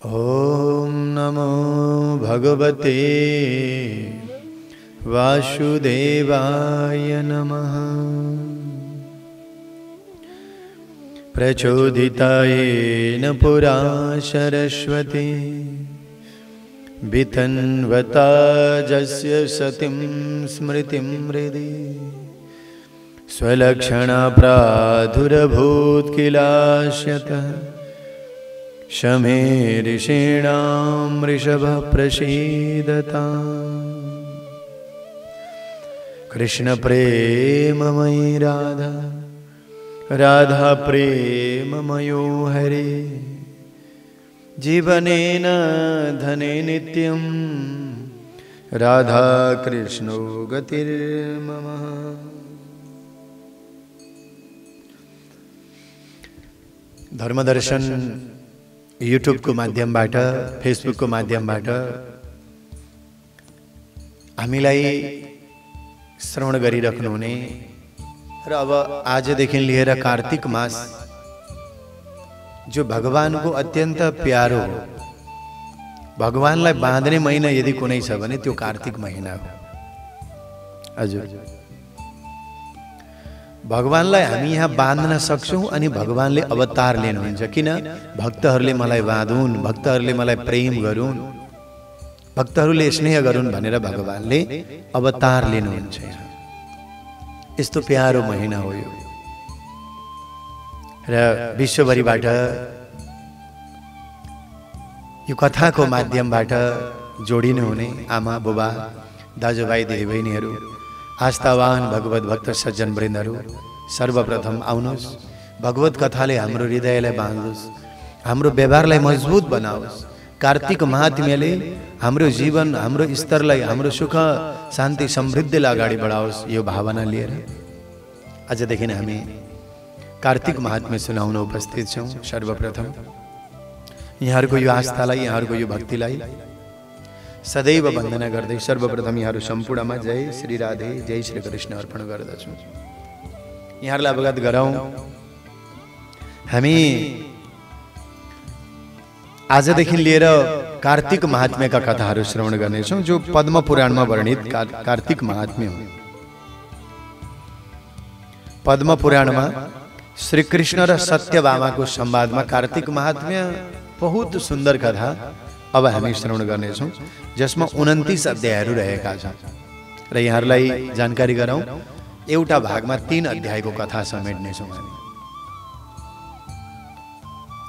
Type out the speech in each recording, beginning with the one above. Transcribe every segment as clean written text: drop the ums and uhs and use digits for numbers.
ओम नमो भगवते वासुदेवाय नमः। प्रचोदितायेन पुरा सरस्वती वितन्वता जस्य सतिं स्मृतिं हृदि स्वलक्षणा प्रादुरभूत् किलास्यतः शमे ऋषीणां ऋषभः प्रसीदताम्। कृष्ण प्रेममयी राधा राधा प्रेममयो हरे जीवनेन धने नित्यं राधा कृष्णो गतिर्मम। धर्मदर्शन यूट्यूब को माध्यमबाट फेसबुक को माध्यमबाट हामीलाई श्रवण गरिराख्नुहुने र अब आजदेखि लिएर कार्तिक मास जो भगवान को अत्यंत प्यारो हो, भगवानलाई बाँध्ने महिना यदि कुनै छ भने त्यो कार्तिक महिना हो। हजुर, भगवानलाई हामी यहाँ बाँध्न सक्छौं अनि भगवानले अवतार लिनुहुन्छ। किन? भक्तहरूले मलाई बाँधुन्, भक्तहरूले मलाई प्रेम गरून्, भक्तहरूले स्नेह गरून् भनेर भगवानले अवतार लिनुहुन्छ। यस्तो प्यारो महिना हो यो र विश्वभरिबाट यो कथाको माध्यमबाट जोडिनु हुने आमा बुबा दाजुभाइ दिदीबहिनीहरू आस्थावान भगवत भक्त सज्जन वृन्दहरू सर्वप्रथम आउनुहोस्। भगवत कथाले हाम्रो हृदयलाई बाँधोस्, हाम्रो व्यवहारलाई मजबुत बनाओस्। कार्तिक महात्म्यले हाम्रो जीवन, हाम्रो स्तरलाई, हाम्रो सुख शान्ति समृद्धिलाई अगाडि बढाओस्। यो भावना लिएर आजदेखि हामी कार्तिक महात्म्य सुनाउन उपस्थित छौं। सर्वप्रथम यहाँहरूको यो आस्थालाई, यहाँहरूको यो भक्तिलाई सदैव वन्दना गर्दै सर्वप्रथम यहाँहरू सम्पूर्णमा जय श्री राधे जय श्री कृष्ण अर्पण गर्दछु। यहाँहरूलाई अवगत गराउँ, हामी आजदेखि लिएर कार्तिक महात्म्यका कथाहरू श्रवण गर्नेछौँ जो पद्म पुराणमा वर्णित कार्तिक महात्म्य हो। पद्म पुराणमा श्री कृष्ण र सत्यभामाको संवादमा कार्तिक महात्म्य बहुत सुन्दर कथा अब हामी श्रवण गर्नेछौँ, जसमा 29 अध्यायहरू रहेका छन्। र यहाँहरूलाई जानकारी गराउँ, एउटा भागमा 3 अध्यायको कथा समेट्नेछौँ हामी।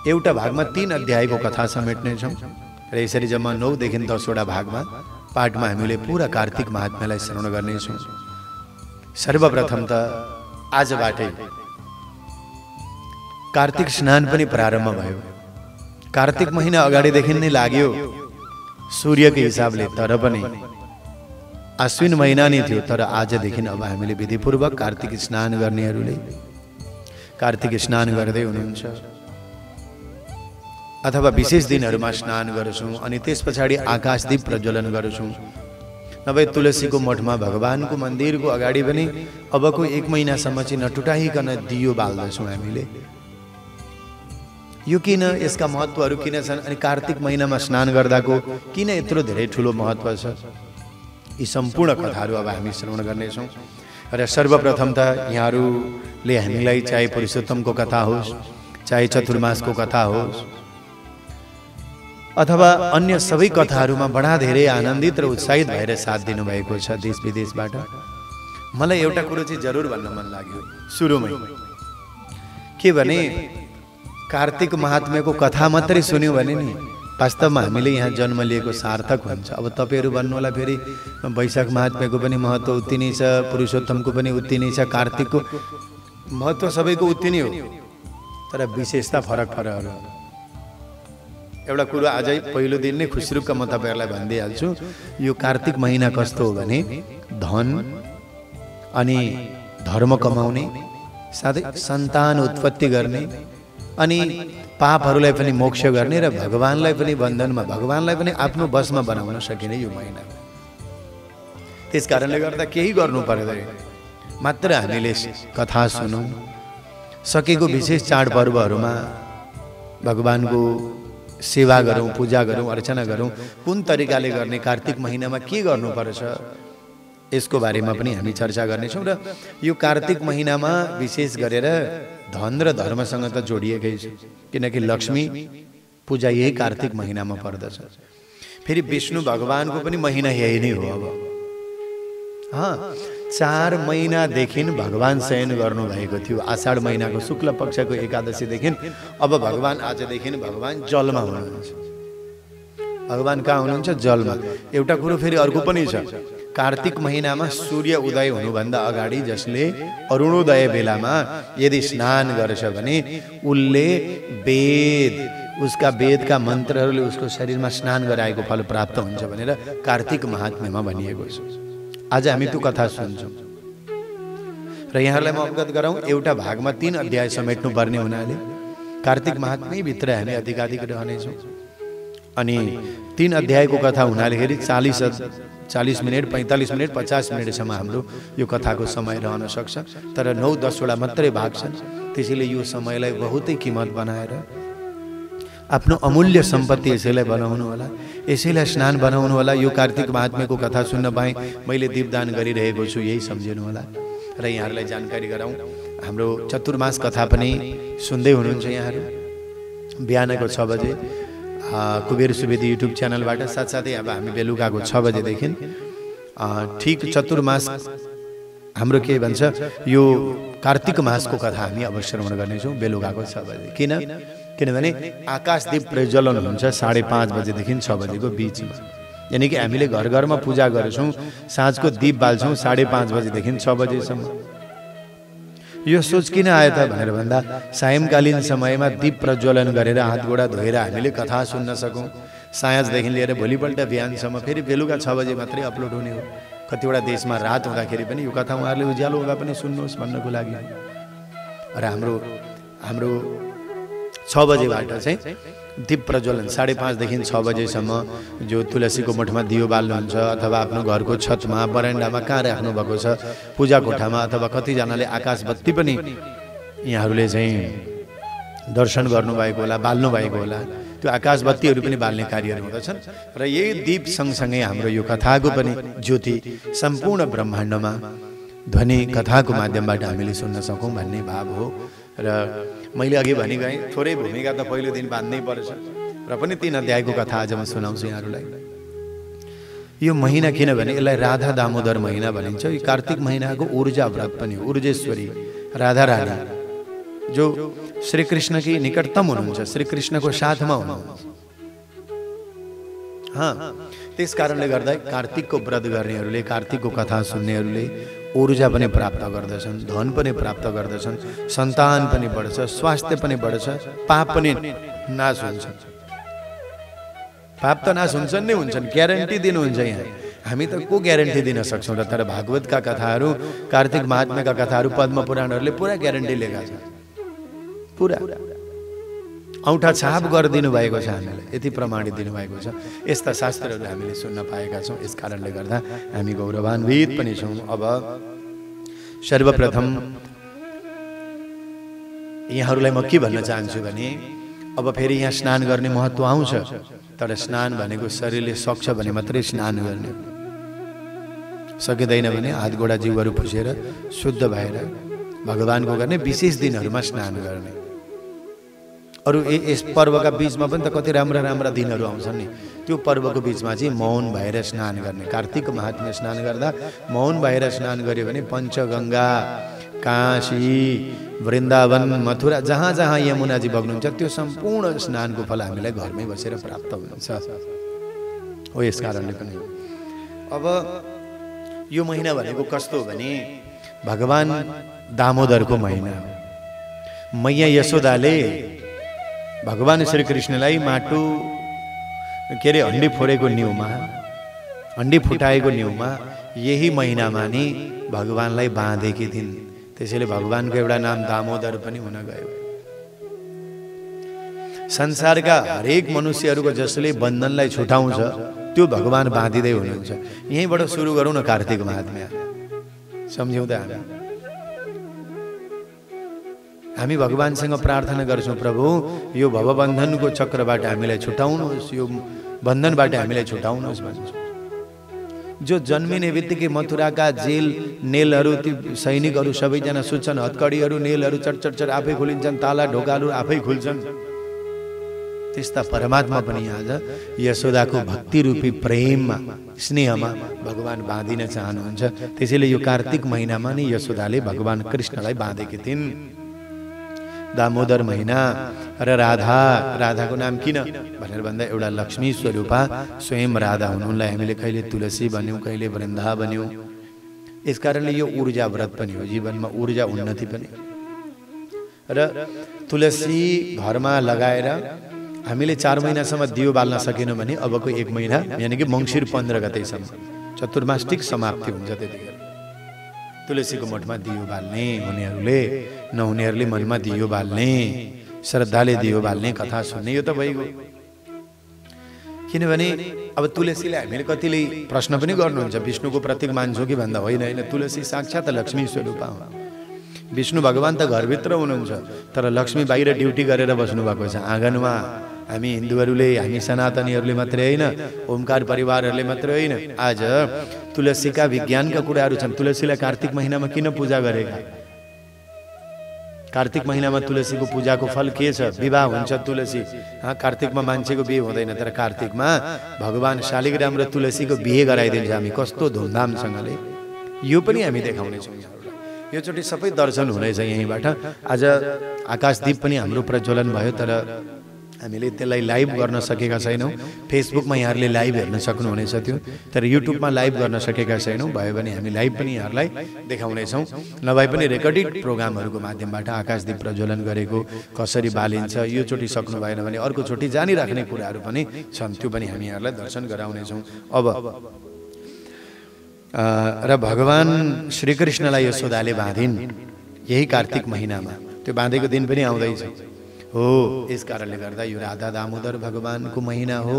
एउटा भागमा 3 अध्यायको कथा समेट्नेछौँ र यसरी जम्मा 9 देखि 10 वटा भागमा पाठमा हामीले पूरा कार्तिक महात्म्यलाई श्रवण गर्नेछौँ। सर्वप्रथम त आजबाटै कार्तिक स्नान पनि प्रारम्भ भयो। कार्तिक महिना अगाडिदेखि नै लाग्यो सूर्यको हिसाबले, तर पनि आश्विन महिना नै थियो। तर आजदेखि अब हामीले विधिपूर्वक कार्तिक स्नान गर्नेहरूले कार्तिक स्नान गर्दै हुनुहुन्छ अथवा विशेष दिनहरूमा स्नान गर्छौँ अनि त्यस पछाडि आकाशदीप प्रज्वलन गर्छौँ। नभए तुलसीको मठमा भगवानको मन्दिरको अगाडि पनि अबको 1 महिनासम्म चाहिँ नटुटाइकन दियो बाल्दछौँ हामीले। यो किन, यसका महत्त्वहरू किन छन् अनि कार्तिक महिनामा स्नान गर्दाको किन यत्रो धेरै ठुलो महत्त्व छ, यी सम्पूर्ण कथाहरू अब हामी श्रवण गर्नेछौँ। र सर्वप्रथम त यहाँहरूले हामीलाई चाहे पुरुषोत्तमको कथा होस्, चाहे चतुर्मासको कथा होस् अथवा अन्य सबै कथाहरूमा बडा धेरै आनन्दित र उत्साहित भएर साथ दिनुभएको छ देश विदेशबाट। मलाई एउटा कुरो चाहिँ जरुर भन्न मन लाग्यो सुरुमै, के भने कार्तिक महात्म्यको कथा मात्रै सुन्यौँ भने नि वास्तवमा हामीले यहाँ जन्म लिएको सार्थक हुन्छ। अब तपाईँहरू भन्नुहोला फेरि वैशाख महात्म्यको पनि महत्त्व उति नै छ, पुरुषोत्तमको पनि उति नै छ, कार्तिकको महत्त्व सबैको उति नै हो, तर विशेषता फरक फरक हो। एउटा कुरो आजै पहिलो दिन नै खुसरुक्क म तपाईँहरूलाई भनिदिइहाल्छु। यो कार्तिक महिना कस्तो हो भने धन अनि धर्म कमाउने, साथै सन्तान उत्पत्ति गर्ने अनि पापहरूलाई पनि मोक्ष गर्ने र भगवानलाई पनि बन्धनमा, भगवानलाई पनि आफ्नो बसमा बनाउन सकिने यो महिना। त्यस कारणले गर्दा केही गर्नु पर्दैन, मात्र हामीले कथा सुनौँ। सकेको विशेष चाडपर्वहरूमा भगवानको सेवा गरौँ, पूजा गरौँ, अर्चना गरौँ, कुन तरिकाले गर्ने, कार्तिक महिनामा के गर्नुपर्छ, यसको बारेमा पनि हामी चर्चा गर्नेछौँ। र यो कार्तिक महिनामा विशेष गरेर धन र धर्मसँग त जोडिएकै छ, किनकि लक्ष्मी पूजा यही कार्तिक महिनामा पर्दछ। फेरि विष्णु भगवानको पनि महिना यही नै हो। अब 4 महिनादेखि भगवान शयन गर्नुभएको थियो। आषाढ महिनाको शुक्ल पक्षको एकादशीदेखि अब भगवान आजदेखि भगवान जलमा हुनुहुन्छ। भगवान कहाँ हुनुहुन्छ? जलमा। एउटा कुरो फेरि अर्को पनि छ, कार्तिक महिनामा सूर्य उदय हुनुभन्दा अगाडि जसले अरुणोदय बेलामा यदि स्नान गर्छ भने उसले उसका वेदका मन्त्रहरूले उसको शरीरमा स्नान गराएको फल प्राप्त हुन्छ भनेर कार्तिक महात्म्यमा भनिएको छ। आज हामी त्यो कथा सुन्छौँ र यहाँलाई म अवगत गराउँ। एउटा भागमा 3 अध्याय समेट्नु पर्ने हुनाले कार्तिक महात्म्य भित्र हामी अधिकाधिक रहनेछौँ। अनि 3 अध्यायको कथा हुनाले 40 मिनट, 45 मिनट, 50 मिनटसम्म हाम्रो यो कथाको समय रहन सक्छ। तर 9-10 वटा मात्रै भाग छन्, त्यसैले यो समयलाई बहुतै किमत बनाएर आफ्नो अमूल्य सम्पत्ति यसैलाई बनाउनु होला, यसैलाई स्नान बनाउनु होला। यो कार्तिक महात्म्यको कथा सुन्न पाएँ, मैले दीपदान गरिरहेको छु, यही सम्झिनु होला। र यहाँहरूलाई जानकारी गराउँ, हाम्रो चतुर्मास कथा पनि सुन्दै हुनुहुन्छ यहाँहरू बिहानको 6 बजे कुबेर सुवेदी युट्युब च्यानलबाट। साथसाथै अब हामी बेलुकाको 6 बजेदेखि ठिक चतुर्मास हाम्रो के भन्छ यो कार्तिक मासको कथा हामी अब श्रवण गर्नेछौँ बेलुकाको 6 बजे। किनभने आकाशदीप प्रज्वलन हुन्छ 5:30 बजेदेखि 6 बजेको बिचमा। यानी कि हामीले घर घरमा पूजा गर्छौँ, साँझको दीप बाल्छौँ 5:30 बजेदेखि 6 बजेसम्म। यो सोच किन आयो त भनेर भन्दा सायंकालीन समयमा दीप प्रज्वलन गरेर हात गोडा धोएर हामीले कथा सुन्न सकौँ। साँझदेखि लिएर भोलिपल्ट बिहानसम्म फेरि बेलुका 6 बजे मात्रै अपलोड हुने हो। कतिवटा देशमा रात हुँदाखेरि पनि यो कथा उहाँहरूले उज्यालो हुँदा पनि सुन्नुहोस् भन्नको लागि। र हाम्रो 6 बजेबाट चाहिँ दीप प्रज्वलन 5:30 देखि 6 बजेसम्म जो तुलसीको मठमा दियो बाल्नुहुन्छ अथवा आफ्नो घरको छतमा बरान्डामा कहाँ राख्नु भएको छ पूजा कोठामा अथवा कतिजनाले आकाश बत्ती पनि यहाँहरूले चाहिँ दर्शन गर्नुभएको होला, बाल्नु भएको होला। त्यो आकाश बत्तीहरू पनि बाल्ने कार्यहरू हुँदछन् र यही दीप सँगसँगै हाम्रो यो कथाको पनि ज्योति सम्पूर्ण ब्रह्माण्डमा ध्वनि कथाको माध्यमबाट हामीले सुन्न सकौँ भन्ने भाव हो। र मैले अघि भनि गएँ थोरै भूमिका त पहिलो दिन बाँध्नै पर्छ र पनि 3 अध्यायको कथा आज म सुनाउँछु यहाँहरूलाई। यो महिना किनभने यसलाई राधा दामोदर महिना भनिन्छ। यो कार्तिक महिनाको ऊर्जा व्रत पनि हो। ऊर्जेश्वरी राधा रानी जो श्री कृष्णकी निकटतम हुनुहुन्छ, श्री कृष्णको साथमा हुनुहुन्छ। त्यस कारणले गर्दा कार्तिकको व्रत गर्नेहरूले, कार्तिकको कथा सुन्नेहरूले ऊर्जा पनि प्राप्त गर्दछन्, धन पनि प्राप्त गर्दछन्, सन्तान पनि बढ्छ, स्वास्थ्य पनि बढ्छ, पाप पनि नाश हुन्छ। पाप त नाश हुन्छन् नै हुन्छन्, ग्यारेन्टी दिनुहुन्छ यहाँ। हामी त को ग्यारेन्टी दिन सक्छौँ र? तर भागवतका कथाहरू, कार्तिक महात्म्यका कथाहरू, पद्म पुराणहरूले पुरा ग्यारेन्टी लिएका छन्। पुरा औँठा छाप गरिदिनु भएको छ हामीलाई, यति प्रमाणित दिनुभएको छ। यस्ता शास्त्रहरू हामीले सुन्न पाएका छौँ। यस कारणले गर्दा हामी गौरवान्वित पनि छौँ। अब सर्वप्रथम यहाँहरूलाई म के भन्न चाहन्छु भने अब फेरि यहाँ स्नान गर्ने महत्त्व आउँछ। तर स्नान भनेको शरीरले सक्छ भने मात्रै स्नान गर्ने, सकिँदैन भने हात गोडा जिउहरू पुछेर शुद्ध भएर भगवानको गर्ने विशेष दिनहरूमा स्नान गर्ने। अरू यस पर्वका बीचमा पनि त कति राम्रा राम्रा दिनहरू आउँछन् नि, त्यो पर्वको बीचमा चाहिँ मौन भएर स्नान गर्ने। कार्तिक महात्म्य स्नान गर्दा मौन भएर स्नान गर्यो भने पञ्चगङ्गा, काशी, वृन्दावन, मथुरा जहाँ जहाँ यमुनाजी बग्नुहुन्छ त्यो सम्पूर्ण स्नानको फल हामीलाई घरमै बसेर प्राप्त हुन्छ हो। यस कारणले पनि अब यो महिना भनेको कस्तो हो भने भगवान दामोदरको महिना हो। मैया यशोदाले भगवान श्री कृष्णलाई माटो के अरे हन्डी फोडेको न्युमा, हन्डी फुटाएको न्युमा यही महिनामा नि भगवानलाई बाँधेकी थिइन्। त्यसैले भगवानको एउटा नाम दामोदर पनि हुन गयो। संसारका हरेक मनुष्यहरूको जसले बन्धनलाई छुटाउँछ त्यो भगवान बाँधिँदै हुनुहुन्छ। यहीँबाट सुरु गरौँ न कार्तिक महात्म्य। सम्झौँ त हामी भगवानसँग प्रार्थना गर्छौँ, प्रभु यो भवबन्धनको चक्रबाट हामीलाई छुटाउनुहोस्, यो बन्धनबाट हामीलाई छुटाउनुहोस् भन्छौँ। जो जन्मिने बित्तिकै मथुराका जेल नेलहरू, ती सैनिकहरू सबैजना सुत्छन्, हत्कडीहरू नेलहरू चटचट आफै खुलिन्छन्, ताला ढोकाहरू आफै खुल्छन्। त्यस्ता परमात्मा पनि आज यशोदाको भक्ति रूपी प्रेममा स्नेहमा भगवान बाँधिन चाहनुहुन्छ। त्यसैले यो कार्तिक महिनामा नै यशोदाले भगवान कृष्णलाई बाँधेकी थिइन्। दामोदर महिना र राधाको नाम किन भनेर भन्दा एउटा लक्ष्मी स्वरूपा स्वयं राधा हुनु। उनलाई हामीले कहिले तुलसी भन्यौँ, कहिले वृन्दा भन्यौँ। यस कारणले यो ऊर्जा व्रत पनि हो, जीवनमा ऊर्जा उन्नति पनि। र तुलसी घरमा लगाएर हामीले 4 महिनासम्म दियो बाल्न सकेनौँ भने अबको 1 महिना यानि कि मङ्सिर 15 गतेसम्म चतुर्माष्टिक समाप्ति हुन्छ। त्यतिखेर तुलसीको मठमा दियो बाल्ने हुनेहरूले, नहुनेहरूले मनमा दियो बाल्ने, श्रद्धाले दियो बाल्ने, कथा सुन्ने, यो त भइगयो। किनभने अब तुलसीलाई हामीले कतिले प्रश्न पनि गर्नुहुन्छ, विष्णुको प्रतीक मान्छौँ कि भन्दा होइन। होइन, तुलसी साक्षात् लक्ष्मी स्वरूपा हो। विष्णु भगवान त घरभित्र हुनुहुन्छ, तर लक्ष्मी बाहिर ड्युटी गरेर बस्नुभएको छ आँगनमा। हामी हिन्दूहरूले, हामी सनातनीहरूले मात्रै होइन, ओमकार परिवारहरूले मात्रै होइन। आज तुलसीका विज्ञानका कुराहरू छन्। तुलसीलाई कार्तिक महिनामा किन पूजा गरेका? कार्तिक महिनामा तुलसीको पूजाको फल के छ? विवाह हुन्छ तुलसी। कार्तिकमा मान्छेको बिहे हुँदैन, तर कार्तिकमा भगवान शालिग्राम र तुलसीको बिहे गराइदिन्छ हामी, कस्तो धुमधामसँगले। यो पनि हामी देखाउनेछौँ। यो चोटि सबै दर्शन हुनेछ यहीँबाट। आज आकाशदीप पनि हाम्रो प्रज्वलन भयो, तर हामीले त्यसलाई लाइभ गर्न सकेका छैनौँ। फेसबुकमा यहाँहरूले लाइभ हेर्न सक्नुहुनेछ त्यो, तर युट्युबमा लाइभ गर्न सकेका छैनौँ। भयो भने हामी लाइभ पनि यहाँहरूलाई देखाउनेछौँ। नभए पनि रेकर्डेड प्रोग्रामहरूको माध्यमबाट आकाशदीप प्रज्वलन गरेको कसरी बालिन्छ, यो चोटि सक्नु भएन भने अर्को चोटि जानिराख्ने कुराहरू पनि छन्, त्यो पनि हामी यहाँहरूलाई दर्शन गराउनेछौँ। अब र भगवान श्रीकृष्णलाई यशोदाले बाँधिन् यही कार्तिक महिनामा। त्यो बाँधेको दिन पनि आउँदैछ हो। यस कारणले गर्दा यो राधा दामोदर भगवानको महिना हो।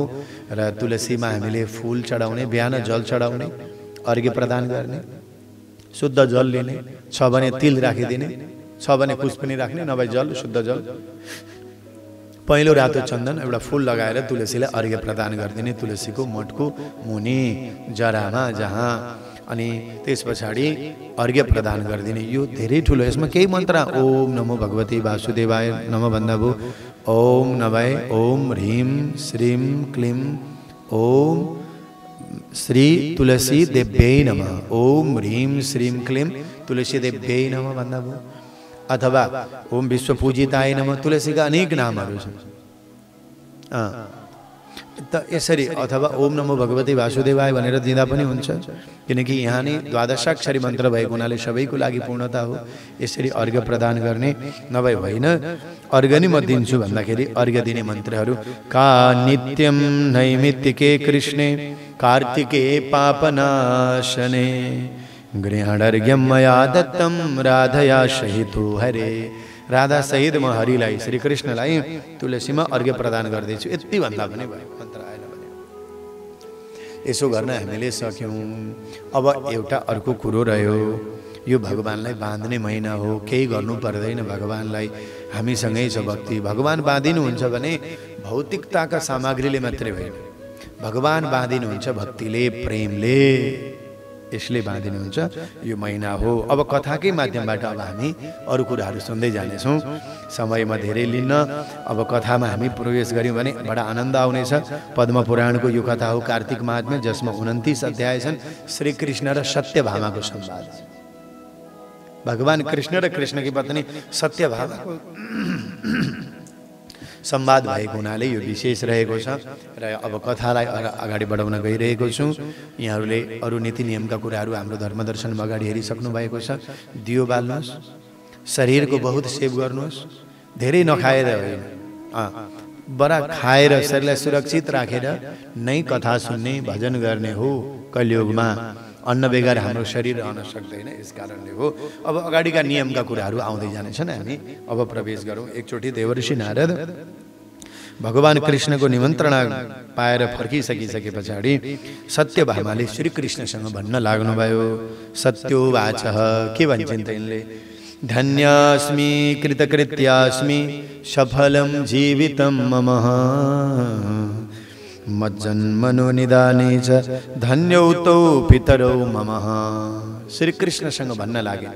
र तुलसीमा हामीले फूल चढाउने, बिहान जल चढाउने, अर्घ्य प्रदान गर्ने, शुद्ध जल लिने, छ भने तिल राखिदिने, छ भने कुश पनि राख्ने, नभए जल, शुद्ध जल, पहिलो रातो चन्दन एउटा फूल लगाएर तुलसीलाई अर्घ्य प्रदान गरिदिने, तुलसीको मठको मुनि जरामा जहाँ। अनि त्यस पछाडि अर्घ्य प्रदान गरिदिने। यो धेरै ठुलो। यसमा केही मन्त्र ओम नमो भगवती वासुदेवाय नमः भन्दा भयो। ओम नभए ओम ह्रीम श्रीम क्लीम ओम श्री तुलसी देव्यै नमः, ओम ह्रीम श्रीम क्लीम तुलसी देव्यै नमः भन्दा भयो। अथवा ओम विश्व पूजिताय नमः, तुलसीका अनेक नामहरू छन् त यसरी। अथवा ओम नमो भगवती वासुदेवाय भनेर दिँदा पनि हुन्छ, किनकि यहाँ नै द्वादशाक्षरी मन्त्र भएको हुनाले सबैको लागि पूर्णता हो। यसरी अर्घ्य प्रदान गर्ने। नभए होइन अर्घ्य नि म दिन्छु भन्दाखेरि अर्घ्य दिने मन्त्रहरू का नित्यम नैमित्तिके कृष्णे कार्तिके पापनाशने गृहणर्घ्यम मया दत्तम राधया सहितो हरे। राधा सहित म हरिलाई, श्रीकृष्णलाई तुलसीमा अर्घ्य प्रदान गर्दैछु, यति भन्दा पनि भयो। मन्त्र आएन भने यसो गर्न हामीले सक्यौँ। अब एउटा अर्को कुरो रह्यो, यो भगवानलाई बाँध्ने महिना हो, केही गर्नु पर्दैन भगवानलाई। हामीसँगै छ भक्ति। भगवान बाँधिनुहुन्छ भने भौतिकताका सामग्रीले मात्रै होइन, भगवान बाँधिनुहुन्छ भक्तिले, प्रेमले, यसले बाँधिनुहुन्छ। यो महिना हो। अब कथाकै माध्यमबाट अब हामी अरू कुराहरू सुन्दै जानेछौँ। समयमा धेरै लिन्न। अब कथामा हामी प्रवेश गऱ्यौँ भने बडा आनन्द आउनेछ। पद्म पुराणको यो कथा हो कार्तिक महात्म्य, जसमा 29 अध्याय छन्। श्रीकृष्ण र सत्यभामाको संवाद। भगवान कृष्ण र कृष्णकी पत्नी सत्यभामाको संवाद भएको हुनाले यो विशेष रहेको छ। र अब कथालाई अगाडि बढाउन गइरहेको छु। यहाँहरूले अरू नीति नियमका कुराहरू हाम्रो धर्मदर्शनमा अगाडि हेरिसक्नु भएको छ। दियो बाल्नुहोस्, शरीरको बहुत सेव गर्नुहोस्, धेरै नखाएर होइन, बडा खाएर शरीरलाई सुरक्षित राखेर नै कथा सुन्ने, भजन गर्ने हो। कलियुगमा अन्न बेगर हाम्रो शरीर रहन सक्दैन, यस कारणले हो। अब अगाडिका नियमका कुराहरू आउँदै जानेछन्। हामी अब प्रवेश गरौँ। एकचोटि देवर्षि नारद भगवान कृष्णको निमन्त्रणा पाएर फर्किसके पछाडि सत्यभामाले श्रीकृष्णसँग भन्न लाग्नुभयो। सत्योवाच, के भन्छन् त यिनले? धन्यास्मि कृतकृत्यास्मि सफलं जीवितं मम मज्जन्मनो निदाने च धन्यौ तौ पितरौ मम। श्री कृष्णसँग भन्न लागे।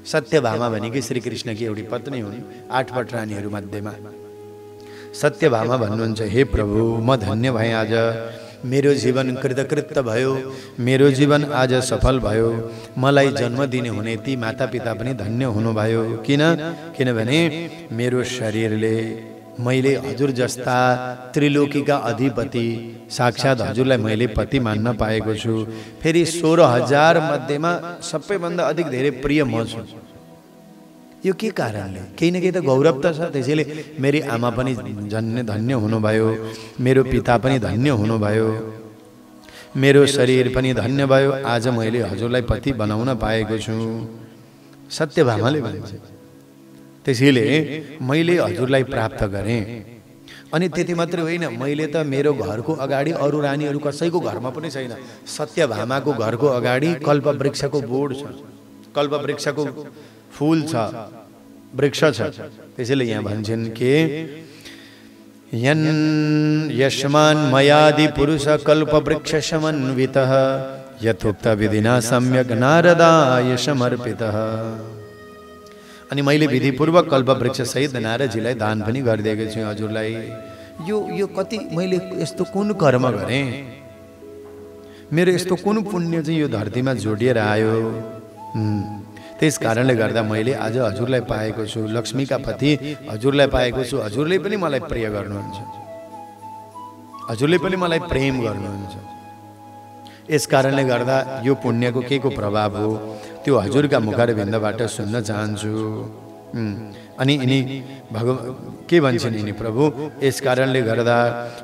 सत्यभामा भनेकी श्री कृष्णकी एउटी पत्नी हुन् 8 पटरानीहरू मध्येमा। सत्यभामा भन्नुहुन्छ, हे प्रभु म धन्य भएँ, आज मेरो जीवन कृतकृत्य भयो, मेरो जीवन आज सफल भयो। मलाई जन्म दिने हुने ती मातापिता पनि धन्य हुनुभयो। किनभने मेरो शरीरले मैले हजुर जस्ता त्रिलोकीका अधिपति साक्षात हजुरलाई मैले पति मान्न पाएको छु। फेरि 16,000 मध्येमा सबैभन्दा अधिक धेरै प्रिय म छु। यो के कारणले? केही न केही त गौरव त छ। त्यसैले मेरी आमा पनि धन्य हुनुभयो, मेरो पिता पनि धन्य हुनुभयो, मेरो शरीर पनि धन्य भयो। आज मैले हजुरलाई पति बनाउन पाएको छु। सत्यभामाले भन्छ। त्यसैले मैले हजुरलाई प्राप्त गरेँ। अनि त्यति मात्रै होइन, मैले त मेरो घरको अगाडि अरू रानीहरू कसैको घरमा पनि छैन। सत्यभामाको घरको अगाडि कल्पवृक्षको बोर्ड छ, कल्पवृक्षको फूल छ, वृक्ष छ। त्यसैले यहाँ भन्छन् के यस्मान् मयादि पुरुष कल्पवृक्ष समन्वितः यथोक्त विधिना सम्यक नारदाय समर्पितः। अनि मैले विधिपूर्वक कल्पवृक्ष सहित नारदजीलाई दान पनि गरिदिएको छु हजुरलाई। यो कति मैले यस्तो कुन कर्म गरेँ, मेरो यस्तो कुन पुण्य चाहिँ यो धरतीमा जोडिएर आयो। त्यस कारणले गर्दा मैले आज हजुरलाई पाएको छु, लक्ष्मीका पति हजुरलाई पाएको छु। हजुरले पनि मलाई प्रिय गर्नुहुन्छ, हजुरले पनि मलाई प्रेम गर्नुहुन्छ। यस कारणले गर्दा यो पुण्यको के को प्रभाव हो त्यो हजुरका मुखारविन्दबाट सुन्न चाहन्छु। अनि यिनी के भन्छन् यिनी, प्रभु यस कारणले गर्दा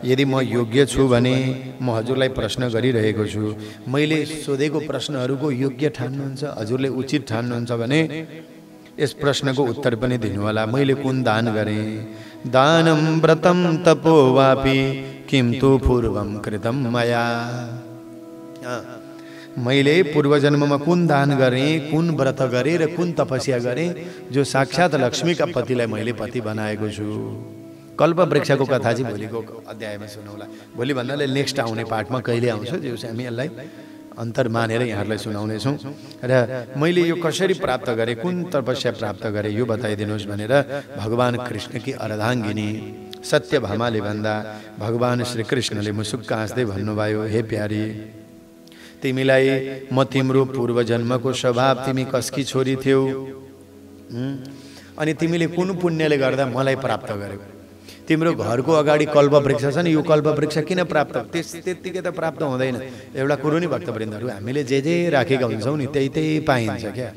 यदि म योग्य छु भने म हजुरलाई प्रश्न गरिरहेको छु। मैले सोधेको प्रश्नहरूको योग्य ठान्नुहुन्छ, हजुरले उचित ठान्नुहुन्छ भने यस प्रश्नको उत्तर पनि दिनुहोला। मैले कुन दान गरेँ? दानं व्रतं तपो वापि किं तु पूर्वं कृतं मया। मैले पूर्व जन्ममा कुन दान गरेँ, कुन व्रत गरेँ र कुन तपस्या गरेँ जो साक्षात लक्ष्मीका पतिलाई मैले पति बनाएको छु। कल्पवृक्षको कथा चाहिँ भोलिको अध्यायमा सुनाउला। भोलि भन्नाले नेक्स्ट आउने पार्टमा कहिले आउँछ जो चाहिँ हामी यसलाई अन्तर मानेर यहाँहरूलाई सुनाउनेछौँ। र मैले यो कसरी प्राप्त गरेँ, कुन तपस्या प्राप्त गरेँ यो बताइदिनुहोस् भनेर भगवान् कृष्णकी अर्धाङ्गिनी सत्यभामाले भन्दा भगवान् श्रीकृष्णले मुसुक्क हाँस्दै भन्नुभयो, हे प्यारी, तिमीलाई म तिम्रो पूर्व जन्मको स्वभाव, तिमी कसकी छोरी थियौ अनि तिमीले कुन पुण्यले गर्दा मलाई प्राप्त गर्यौ। तिम्रो घरको अगाडि कल्पवृक्ष छ नि, यो कल्पवृक्ष किन प्राप्त? त्यत्तिकै त प्राप्त हुँदैन। एउटा कुरो नि भक्तवृन्दहरू, हामीले जे राखेका हुन्छौँ नि त्यही पाइन्छ क्या।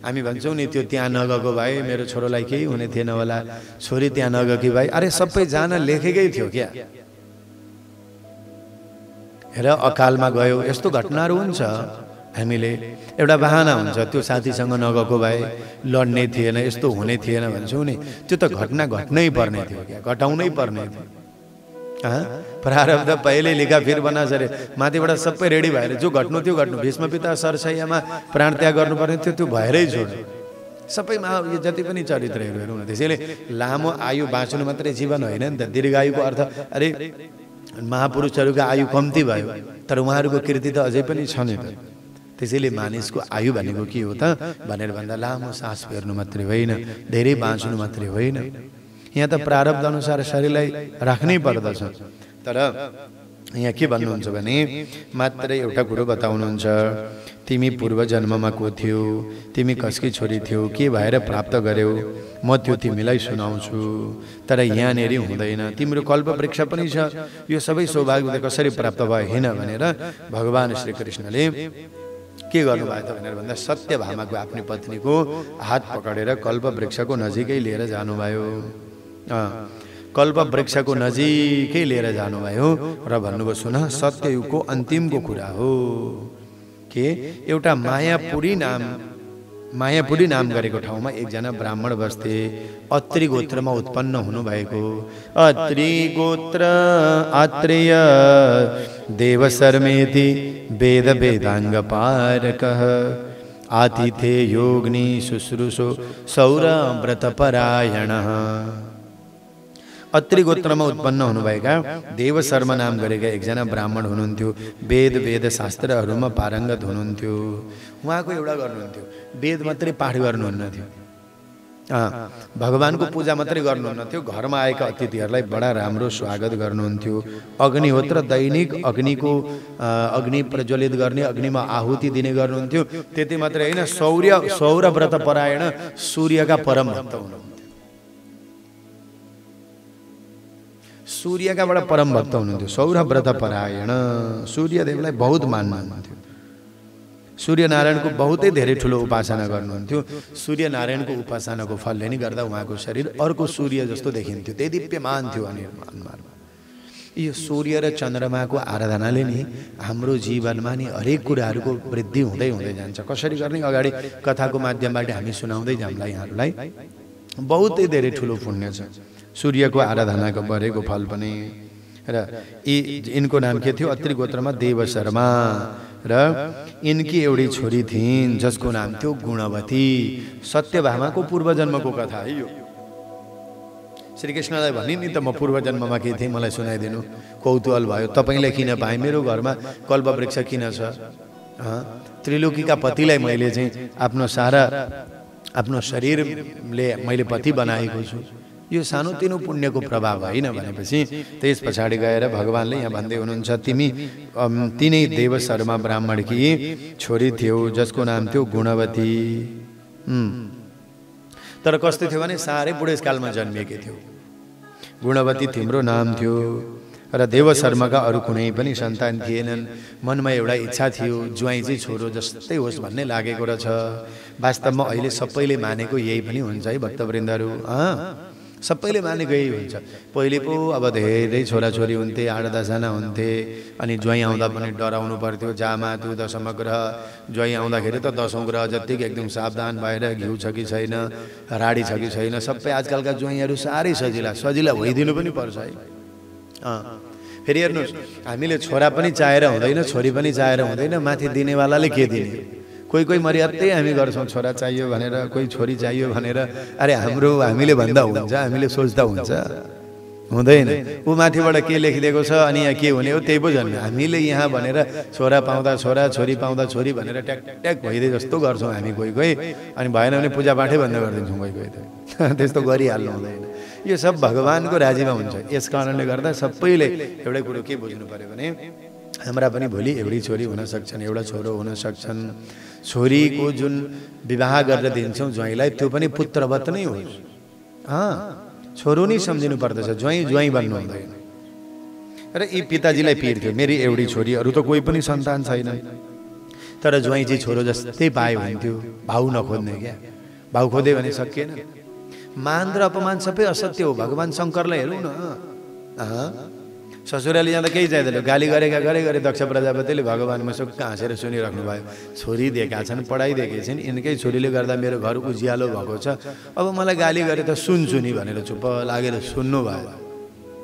हामी भन्छौँ नि त्यो त्यहाँ नगएको भए मेरो छोरोलाई केही हुने थिएन होला, छोरी त्यहाँ नगएकी भए, अरे सबैजना लेखेकै थियो क्या। हेर अकालमा गयो, यस्तो घटनाहरू हुन्छ। हामीले एउटा बहाना हुन्छ, त्यो साथीसँग नगएको भए लड्ने थिएन, यस्तो हुने थिएन भन्छौँ नि, त्यो त घटना घट्नै पर्ने थियो क्या, घटाउनै पर्ने थियो। प्रारब्ध पहिले लेखा फिर बना सरे, माथिबाट सबै रेडी भएर जो घट्नु त्यो घट्नु। भीष्म पिता सरसैयामा प्राण त्याग गर्नुपर्ने थियो, त्यो भएरै छोड्यो। सबैमा यो जति पनि चरित्रहरू हेरौँ न। त्यसैले लामो आयु बाँच्नु मात्रै जीवन होइन नि त। दीर्घायुको अर्थ, अरे महापुरुषहरूका आयु कम्ती भयो तर उहाँहरूको कृति त अझै पनि छ नि त। त्यसैले मानिसको आयु भनेको के हो त भनेर भन्दा लामो सास फेर्नु मात्रै होइन, धेरै बाँच्नु मात्रै होइन। यहाँ त प्रारब्ध अनुसार शरीरलाई राख्नै पर्दछ। तर यहाँ के भन्नुहुन्छ भने मात्रै एउटा कुरो बताउनुहुन्छ, तिमी पूर्व जन्ममा को थियौ, तिमी कसकी छोरी थियौ, के भएर प्राप्त गर्यौ, म त्यो तिमीलाई सुनाउँछु। तर यहाँनेरि हुँदैन, तिम्रो कल्पवृक्ष पनि छ, यो सबै सौभाग्य कसरी प्राप्त भयो होइन भनेर भगवान् श्रीकृष्णले के गर्नुभयो त भनेर भन्दा सत्यभामाको आफ्नी पत्नीको हात पकडेर कल्पवृक्षको नजिकै लिएर जानुभयो। कल्पवृक्षको नजिकै लिएर जानुभयो र भन्नुभयो, सुन, सत्ययुगको अन्तिमको कुरा हो के एउटा मायापुरी नाम गरेको ठाउँमा एकजना ब्राह्मण बस्थे। अत्रि गोत्रमा उत्पन्न हुनुभएको, अत्रि गोत्र आत्रेय देवशर्मेति वेद वेदाङ्ग पारकः। आतिथे योग्नि शुश्रूषो सौर व्रतपरायण। अत्रि गोत्रमा उत्पन्न हुनुभएका देव शर्मा नाम गरेका एकजना ब्राह्मण हुनुहुन्थ्यो। वेद शास्त्रहरूमा पारङ्गत हुनुहुन्थ्यो। उहाँको एउटा गर्नुहुन्थ्यो, वेद मात्रै पाठ गर्नुहुन्न थियो, भगवानको पूजा मात्रै गर्नुहुन्न थियो, घरमा आएका अतिथिहरूलाई बडा राम्रो स्वागत गर्नुहुन्थ्यो। अग्निहोत्र दैनिक अग्नि प्रज्वलित गर्ने, अग्निमा आहुति दिने गर्नुहुन्थ्यो। त्यति मात्रै होइन, सौर व्रत परायण, सूर्यका परम भक्त हुनुहुन्थ्यो। सूर्यका बडा परम भक्त हुनुहुन्थ्यो। सौर व्रत परायण, सूर्यदेवलाई बहुत मान्नुहुन्थ्यो। सूर्यनारायणको बहुतै धेरै ठुलो उपासना गर्नुहुन्थ्यो। सूर्यनारायणको उपासनाको फलले नि गर्दा उहाँको शरीर अर्को सूर्य जस्तो देखिन्थ्यो, त्यही दिव्यमान थियो। अनिर्मानमा यो सूर्य र चन्द्रमाको आराधनाले नि हाम्रो जीवनमा नि हरेक कुराहरूको वृद्धि हुँदै हुँदै जान्छ। कसरी गर्ने अगाडि कथाको माध्यमबाट हामी सुनाउँदै जाउँला यहाँहरूलाई। बहुतै धेरै ठुलो पुण्य छ सूर्यको आराधनाको गरेको फल पनि। र यिनको नाम के थियो? अत्रि गोत्रमा देव शर्मा। र यिनकी एउटी छोरी थिइन् जसको नाम थियो गुणवती। सत्यभामाको पूर्वजन्मको कथा है यो। श्रीकृष्णलाई भनि नि त म पूर्वजन्ममा के थिएँ मलाई सुनाइदिनु। कौतूहल भयो, तपाईँलाई किन पाएँ, मेरो घरमा कल्पवृक्ष किन छ, त्रिलोकीका पतिलाई मैले चाहिँ आफ्नो शरीरले मैले पति बनाएको छु। यो सानोतिनो पुण्यको प्रभाव होइन भनेपछि त्यस पछाडि गएर भगवानले यहाँ भन्दै हुनुहुन्छ, तिमी तिनै देव शर्मा ब्राह्मणकी छोरी थियौ जसको नाम थियो गुणवती। तर कस्तो थियो भने साह्रै बुढेसकालमा जन्मिएकी थियो। गुणवती तिम्रो नाम थियो। र देव शर्माका अरू कुनै पनि सन्तान थिएनन्। मनमा एउटा इच्छा थियो, ज्वाइँ चाहिँ छोरो जस्तै होस् भन्ने लागेको रहेछ। वास्तवमा अहिले सबैले मानेको यही पनि हुन्छ है भक्तवृन्दहरू। सबैले मानेको यही हुन्छ। पहिले पो अब धेरै छोराछोरी हुन्थे, 8-10 जना हुन्थे। अनि ज्वाइँ आउँदा पनि डराउनु पर्थ्यो, जामा तु दशम ग्रह। ज्वाइँ आउँदाखेरि त 10औं ग्रह जत्तिकै एकदम सावधान भएर घिउ छ कि छैन, राडी छ कि छैन। सबै आजकलका ज्वाइँहरू साह्रै सजिला भइदिनु पनि पर्छ है। फेरि हेर्नुहोस्, हामीले छोरा पनि चाहेर हुँदैन, छोरी पनि चाहेर हुँदैन, माथि दिनेवालाले के दिने। कोही मर्यादै हामी गर्छौँ, छोरा चाहियो भनेर, कोही छोरी चाहियो भनेर। अरे हामीले भन्दा हुन्छ, हामीले सोच्दा हुन्छ, हुँदैन। ऊ माथिबाट के लेखिदिएको छ अनि यहाँ के हुने हो त्यही पो जन्म। हामीले यहाँ भनेर छोरा पाउँदा छोरा, छोरी पाउँदा छोरी भनेर ट्याक भइदिए जस्तो गर्छौँ हामी कोही। अनि भएन भने पूजापाठै बन्द गरिदिन्छौँ कोही त। त्यस्तो गरिहाल्नु हुँदैन। यो सब भगवानको राजीमा हुन्छ। यस कारणले गर्दा सबैले एउटै कुरो के बुझ्नु पर्यो भने हाम्रा पनि भोलि एउटै छोरी हुन सक्छन्, एउटा छोरो हुन सक्छन्। छोरीको जुन विवाह गरेर दिन्छौँ ज्वाइँलाई, त्यो पनि पुत्रवत नै होस्। छोरो नै सम्झिनु पर्दछ, ज्वाइँ बन्नु हुँदैन। र यी पिताजीलाई पीर थियो, मेरी एउटी छोरी, अरू त कोही पनि सन्तान छैन। तर ज्वाइँ चाहिँ छोरो जस्तै पाए हुन्थ्यो। भाउ नखोज्ने क्या, भाउ खोज्यो भने सकिएन। मान र अपमान सबै असत्य हो। भगवान शङ्करलाई हेरौँ न, ससुराली जाँदा केही चाहिँदैन, गाली गरे दक्ष प्रजापतिले भगवानमा सुक्क हाँसेर सुनिराख्नु भयो। छोरी दिएका छन्, पढाइदिएकी छिन्, यिनकै छोरीले गर्दा मेरो घर उज्यालो भएको छ। अब मलाई गाली गरे त सुन्छु नि भनेर चुप लागेर सुन्नु भयो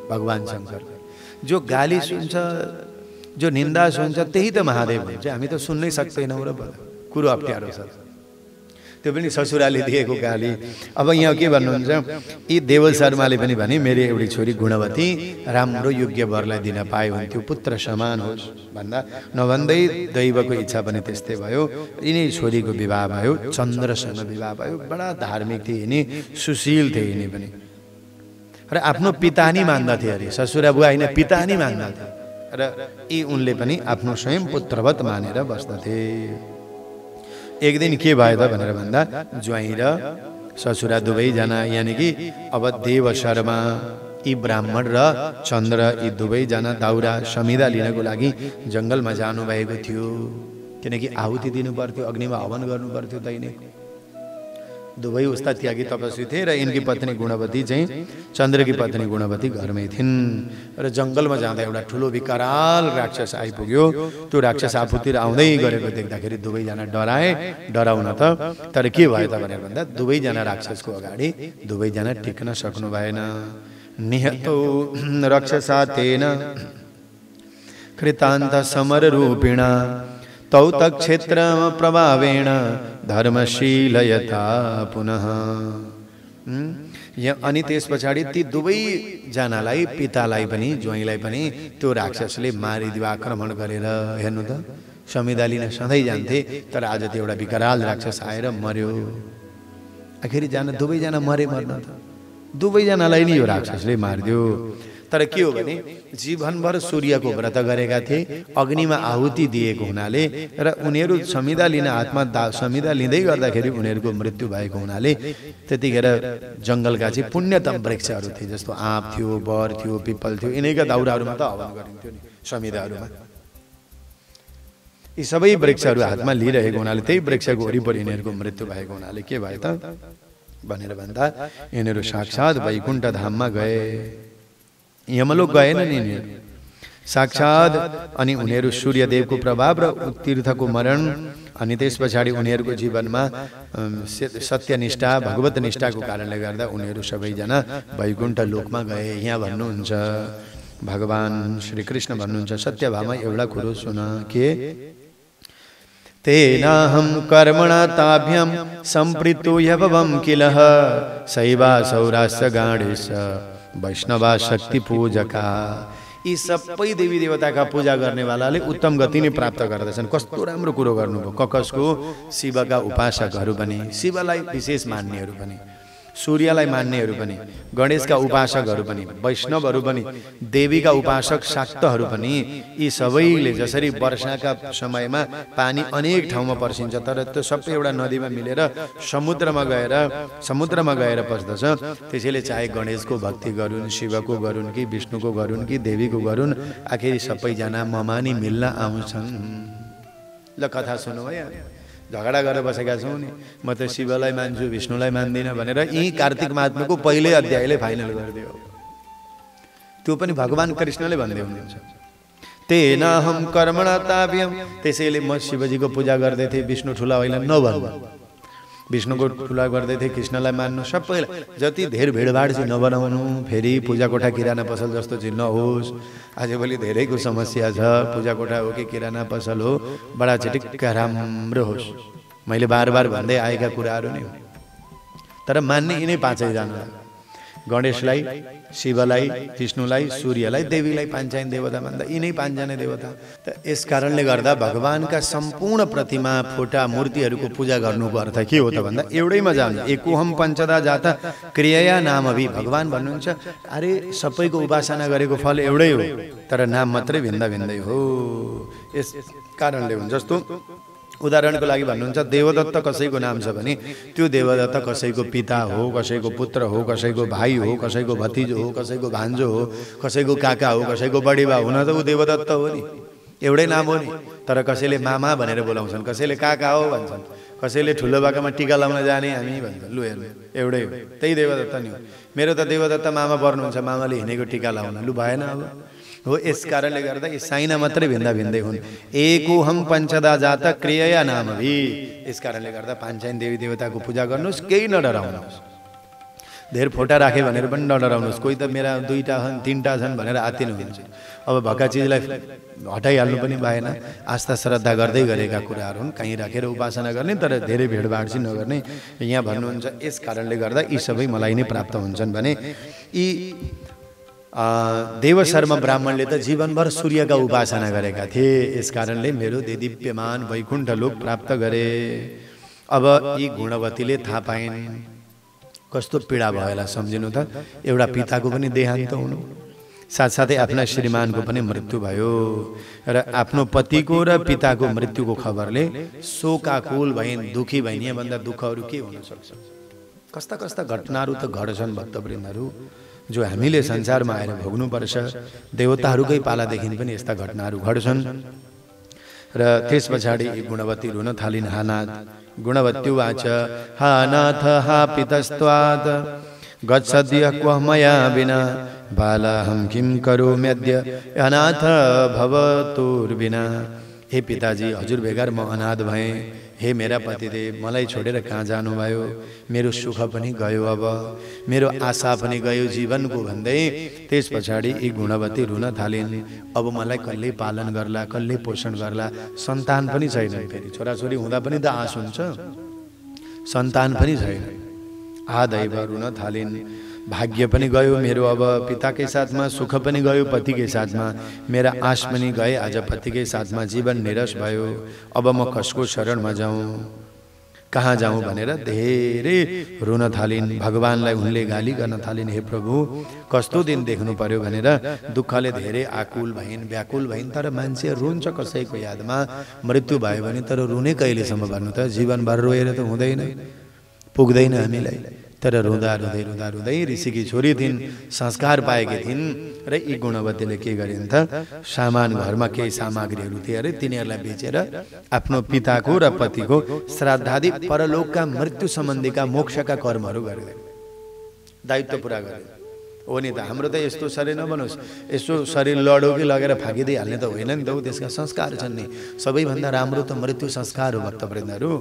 भगवान शङ्कर। जो गाली सुन्छ, जो निन्दा सुन्छ, त्यही त महादेव हुन्छ। हामी त सुन्नै सक्दैनौँ र कुरो अप्ठ्यारो छ। त्यो पनि ससुराले दिएको गाली। अब यहाँ के भन्नुहुन्छ, यी देवल शर्माले पनि भने मेरी एउटी छोरी गुणवती राम्रो योग्य वरलाई दिन पाए हुन्थ्यो, पुत्र समान होस् भन्दा नभन्दै दैवको इच्छा पनि त्यस्तै भयो। यिनै छोरीको विवाह भयो, चन्द्रसँग विवाह भयो। बडा धार्मिक थिए यिनी, सुशील थिए यिनी पनि। र आफ्नो पिता नि मान्दथे अरे, ससुरा बुवा होइन पिता नि मान्दथे। र यी उनले पनि आफ्नो स्वयं पुत्रवत मानेर बस्दथे। एक दिन के भयो त भनेर भन्दा ज्वाइँ र ससुरा दुवैजना, यानि कि अब देव शर्मा, यी ब्राह्मण र चन्द्र, यी दुवैजना दाउरा समिधा लिनको लागि जङ्गलमा जानुभएको थियो। किनकि आहुति दिनु पर्थ्यो, अग्निमा हवन गर्नु पर्थ्यो दैनिक। दुवै उस्ता त्यागी तपस्वी थिए। र यिनकी पत्नी गुणवती चाहिँ, चन्द्रकी पत्नी गुणवती घरमै थिइन्। र जङ्गलमा जाँदा एउटा ठुलो विकराल राक्षस आइपुग्यो। त्यो राक्षस आफूतिर आउँदै गरेको देख्दाखेरि दुवैजना डराउन त। तर के भयो त भनेर भन्दा दुवैजना राक्षसको अगाडि दुवैजना टिक्न सक्नु भएन। निहतो रक्षसा तेन कृतान्त समर रूपिणा तौ तक्षेत्र प्रभावेण धर्मशीलयता पुनः। अनि त्यस पछाडि ती दुवैजनालाई पितालाई पनि ज्वाइँलाई पनि त्यो राक्षसले मारिदियो, आक्रमण गरेर। हेर्नु त समिधा लिन सधैँ जान्थे, तर आज त्यो एउटा विकराल राक्षस आएर मर्यो। आखिरी दुवैजना मरे, मर्न त दुवैजनालाई नि यो राक्षसले मारिदियो। तर के हो भने जीवनभर सूर्यको व्रत गरेका थिए, अग्निमा आहुति दिएको हुनाले र उनीहरू समिधा लिन हातमा समिधा लिँदै गर्दाखेरि उनीहरूको मृत्यु भएको हुनाले त्यतिखेर जङ्गलका चाहिँ पुण्यतम वृक्षहरू थिए, जस्तो आँप थियो, बर थियो, पिपल थियो, यिनैका दाउराहरूमा त हवन गरिन्थ्यो नि समिधाहरूमा। यी सबै वृक्षहरू हातमा लिइरहेको हुनाले त्यही वृक्षको वरिपरि यिनीहरूको मृत्यु भएको हुनाले के भयो त भनेर भन्दा यिनीहरू साक्षात् वैकुण्ठ धाममा गए। यमलोक गएन नि यिनीहरू साक्षात्। अनि उनीहरू सूर्यदेवको प्रभाव र तीर्थको मरण अनि त्यस पछाडि उनीहरूको जीवनमा सत्यनिष्ठा भगवत निष्ठाको कारणले गर्दा उनीहरू सबैजना वैकुण्ठ लोकमा गए। यहाँ भन्नुहुन्छ भगवान् श्रीकृष्ण भन्नुहुन्छ सत्यभामा एउटा कुरो सुन के तेनाहं कर्मणा ताभ्यां सम्प्रीतो यवं किलः शैवा सौरास्य गाणेश वैष्णवा शक्ति पूजका। यी सबै देवी देवताका पूजा गर्नेवालाले उत्तम गति नै प्राप्त गर्दछन्। कस्तो राम्रो कुरो गर्नुभयो। कसको? शिवका उपासकहरू पनि, शिवलाई विशेष मान्नेहरू पनि, सूर्यलाई मान्नेहरू पनि, गणेशका उपासकहरू पनि, वैष्णवहरू पनि, देवीका उपासक शाक्तहरू पनि। यी सबैले जसरी वर्षाका समयमा पानी अनेक ठाउँमा पर्सिन्छ तर त्यो सबै एउटा नदीमा मिलेर समुद्रमा गएर पस्दछ, त्यसैले चाहे गणेशको भक्ति गरून्, शिवको गरून् कि विष्णुको गरून् कि देवीको गरून्, आखिर सबैजना ममानी मिल्न आउँछन्। ल कथा सुनौ है। झगडा गरेर बसेका छौँ नि, म त शिवलाई मान्छु विष्णुलाई मान्दिनँ भनेर यी कार्तिक महात्म्यको पहिल्यै अध्यायले फाइनल गरिदियो। त्यो पनि भगवान् कृष्णले भन्दै हुनुहुन्छ तेनाहं कर्मणा ताभ्यं। त्यसैले म शिवजीको पूजा गर्दै थिएँ, विष्णु ठुला होइन नभन्नु, विष्णुको ठुला गर्दै थिएँ, कृष्णलाई मान्नु। सबैलाई जति धेर भिडभाड चाहिँ नबनाउनु, फेरि पूजा कोठा किराना पसल जस्तो चाहिँ नहोस्। आजभोलि धेरैको समस्या छ, पूजा कोठा हो कि किराना पसल हो, बडा चिटिक्क राम्रो होस्। मैले बार बार भन्दै आएका कुराहरू नै हो। तर मान्ने यिनै पाँचैजना, गणेशलाई, शिवलाई, विष्णुलाई, सूर्यलाई, देवीलाई पाञ्चायन देवता भन्दा यिनै पाँचजना देवता। त यस कारणले गर्दा भगवानका सम्पूर्ण प्रतिमा फोटा मूर्तिहरूको पूजा गर्नुको अर्थ के हो त भन्दा एउटैमा जानु। एकोहम पञ्चदा जाता क्रिया नामभि। भगवान भन्नुहुन्छ अरे सबैको उपासना गरेको फल एउटै हो, तर नाम मात्रै भिन्दा भिन्दै हो। यस कारणले हुन्छ। जस्तो उदाहरणको लागि भन्नुहुन्छ देवदत्त कसैको नाम छ भने त्यो देवदत्त कसैको पिता हो, कसैको पुत्र हो, कसैको भाइ हो, कसैको भतिजो हो, कसैको भान्जो हो, कसैको काका हो, कसैको बडीबा हुन त ऊ देवदत्त हो नि, एउटै नाम हो नि। तर कसैले मामा भनेर बोलाउँछन्, कसैले काका हो भन्छन्, कसैले ठुलो बाकामा टिका लाउन जाने हामी भन्छन्। लु हेर्नु एउटै हो, त्यही देवदत्त नि हो। मेरो त देवदत्त मामा पर्नुहुन्छ, मामाले हिँडेको टिका लाउन, लु भएन अब हो। यस कारणले गर्दा यी साइना मात्रै भिन्दा भिन्दै हुन्। एकोहम पञ्चदा जाता क्रिया नामभि। यस कारणले गर्दा पाञ्चायन देवी देवताको पूजा गर्नुहोस्, केही नडराउनुहोस्। धेर फोटा राखे भनेर पनि नडराउनुहोस्। कोही त मेरा 2टा छन् 3टा छन् भनेर आत्तिनुहुन्छ। अब भएका चिजलाई हटाइहाल्नु पनि भएन। आस्था श्रद्धा गर्दै गरेका कुराहरू हुन्, कहीँ राखेर उपासना गर्ने, तर धेरै भिडभाड चाहिँ नगर्ने। यहाँ भन्नुहुन्छ यस कारणले गर्दा यी सबै मलाई नै प्राप्त हुन्छन् भने यी देवशर्मा ब्राह्मणले त जीवनभर सूर्यका उपासना गरेका थिए। यस कारणले मेरो दिव्यमान वैकुण्ठ लोक प्राप्त गरे। अब यी गुणवतीले थाहा पाइन्, कस्तो पीडा भयो होला सम्झिनु त। एउटा पिताको पनि देहान्त हुनु, साथसाथै आफ्ना श्रीमानको पनि मृत्यु भयो र आफ्नो पतिको र पिताको मृत्युको खबरले शोकाकुल भइन्, दुखी भइन्। यहाँभन्दा दुःखहरू के हुन सक्छ? कस्ता कस्ता घटनाहरू त घट्छन् भक्तवृन्दहरू, जो हामीले संसारमा आएर भोग्नुपर्छ। देवताहरूकै पालादेखि पनि यस्ता घटनाहरू घट्छन्। र त्यस पछाडि गुणवती रुन थालिन्। हानाथ गुणवत्युवाच हा नाथ हा पितस्त्वात् गच्छद्य क्व मया विना बालाहं किं करोम्यद्य अनाथ भवतुर्विना। हे पिताजी, हजुर बेगर म अनाथ भएँ, हे मेरा पतिदेव, मलाई छोडेर कहाँ जानुभयो, मेरो सुख पनि गयो, अब मेरो आशा पनि गयो जीवनको भन्दै त्यस पछाडि यी गुणवती रुन थालिन्। अब मलाई कसले पालन गर्ला, कसले पोषण गर्ला, सन्तान पनि छैन। फेरि छोराछोरी हुँदा पनि त आश हुन्छ, सन्तान पनि छैन। दैव रुन थालिन्। भाग्य पनि गयो मेरो, अब पिताकै साथमा सुख पनि गयो, पतिकै साथमा मेरा आश पनि गए, आज पतिकै साथमा जीवन निरस भयो। अब म कसको शरणमा जाउँ, कहाँ जाउँ भनेर धेरै रुन थालिन्। भगवानलाई उनले गाली गर्न थालिन्, हे प्रभु कस्तो दिन देख्नु पर्यो भनेर दुःखले धेरै आकुल भइन्, व्याकुल भइन्। तर मान्छे रुन्छ कसैको यादमा, मृत्यु भयो भने तर रुने कहिलेसम्म भन्नु त? जीवनभर रोएर त हुँदैन, पुग्दैन हामीलाई। तर रुँदा रुँदै रुँदा रुँदै ऋषिकी छोरी थिइन्, संस्कार पाएकी थिइन् र यी गुणवतीले के गरिन् त, सामान घरमा केही सामग्रीहरू थिए अरे, तिनीहरूलाई बेचेर आफ्नो पिताको र पतिको श्राद्धादि परलोकका मृत्यु सम्बन्धीका मोक्षका कर्महरू गरिदिन्, दायित्व पुरा गरिन्। हो नि त, हाम्रो त यस्तो शरीर नबनोस्, यस्तो शरीर लडो कि लगेर फाकिदिइहाल्ने त होइन नि त। त्यसका संस्कार छन् नि। सबैभन्दा राम्रो त मृत्यु संस्कार हो भक्तवृन्दहरू।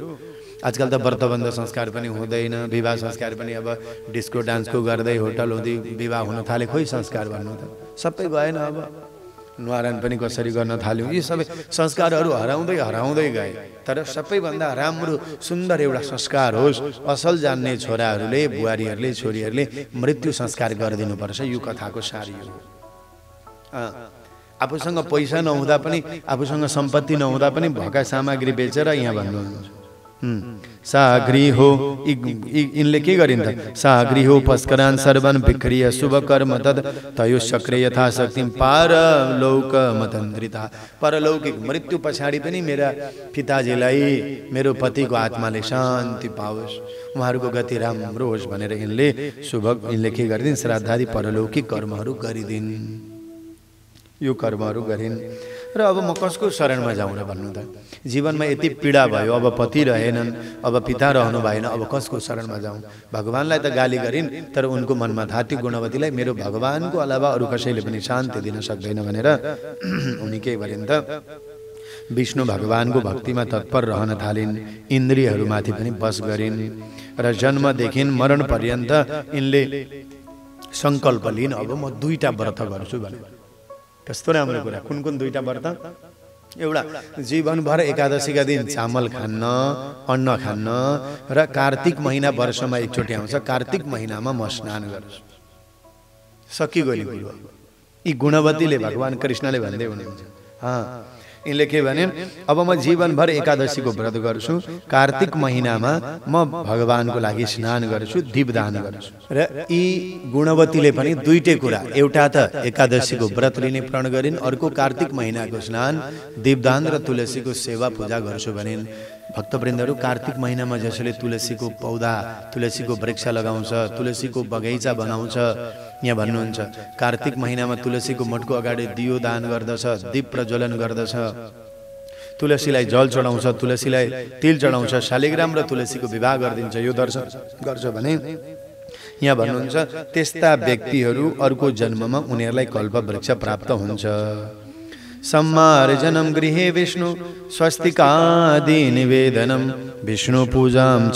आजकल त व्रतबन्ध संस्कार पनि हुँदैन, विवाह संस्कार पनि अब डिस्को डान्सको गर्दै होटल हुँदै विवाह हुन थाले, खोइ संस्कार भन्नु त सबै भएन। अब न्वारान पनि कसरी गर्न थाल्यौँ, यी सबै संस्कारहरू हराउँदै हराउँदै गए। तर सबैभन्दा राम्रो सुन्दर एउटा संस्कार होस्, असल जान्ने छोराहरूले, बुहारीहरूले, छोरीहरूले मृत्यु संस्कार गरिदिनुपर्छ। यो कथाको सार यो हो। आफूसँग पैसा नहुँदा पनि, आफूसँग सम्पत्ति नहुँदा पनि भएका सामग्री बेचेर यहाँ भन्नुहुन्छ सागृहो, इनले के गरिन् त, सागृहो पस्करान सर्वन विक्रिय शुभ कर्म तद तयो सक्रिय यथा शक्ति पारलौक मतन्द्रिता। परलौकिक मृत्यु पछाडि पनि मेरा पिताजीलाई, मेरो पतिको आत्माले शान्ति पाओस्, उहाँहरूको गति राम्रो होस् भनेर इनले के गरिदिन्, श्राद्धादि परलौकिक कर्महरू गरिदिन्। यो कर्महरू गरिन्। र अब म कसको शरणमा जाउँ र भन्नु त? जीवनमा यति पीडा भयो, अब पति रहेनन्, अब पिता रहनु भएन, अब कसको शरणमा जाउँ? भगवानलाई त गाली गरिन्, तर उनको मनमा थाहा थियो गुणवतीलाई मेरो भगवानको अलावा अरू कसैले पनि शान्ति दिन सक्दैन भनेर उनी के गरिन् त, विष्णु भगवानको भक्तिमा तत्पर रहन थालिन्। इन्द्रियहरूमाथि पनि बस गरिन् र जन्मदेखि मरण पर्यन्त यिनले सङ्कल्प लिन्, अब म 2टा व्रत गर्छु भने। कस्तो राम्रो कुरा। कुन कुन 2टा व्रत? एउटा जीवनभर एकादशीका दिन चामल खान्न, अन्न खान्न, र कार्तिक महिना वर्षमा एकचोटि आउँछ, कार्तिक महिनामा म स्नान गर्छु। सकिगयो नि कुरो। यी गुणवतीले भगवान कृष्णले भन्दै हुनुहुन्छ। यिनले के भने, अब म जीवनभर एकादशीको व्रत गर्छु, कार्तिक महिनामा म भगवानको लागि स्नान गर्छु, दीपदान गर्छु। र यी गुणवतीले पनि 2टै कुरा, एउटा त एकादशीको व्रत लिने प्रण गरिन्, अर्को कार्तिक महिनाको स्नान, दीपदान र तुलसीको सेवा पूजा गर्छु भनिन्। भक्तवृन्दहरू, कार्तिक महिनामा जसले तुलसीको पौधा, तुलसीको वृक्ष लगाउँछ, तुलसीको बगैँचा बनाउँछ, यहाँ भन्नुहुन्छ कार्तिक महिनामा तुलसीको मठको अगाडि दियो दान गर्दछ, दीप प्रज्वलन गर्दछ, तुलसीलाई जल चढाउँछ, तुलसीलाई तिल चढाउँछ, शालिग्राम र तुलसीको विवाह गरिदिन्छ, यो दर्शन गर्छ भने यहाँ भन्नुहुन्छ त्यस्ता व्यक्तिहरू अर्को जन्ममा उनीहरूलाई कल्प वृक्ष प्राप्त हुन्छ। सम्मार्जनम गृहे विष्णु स्वस्तिकादि निवेदनम विष्णु पूजाम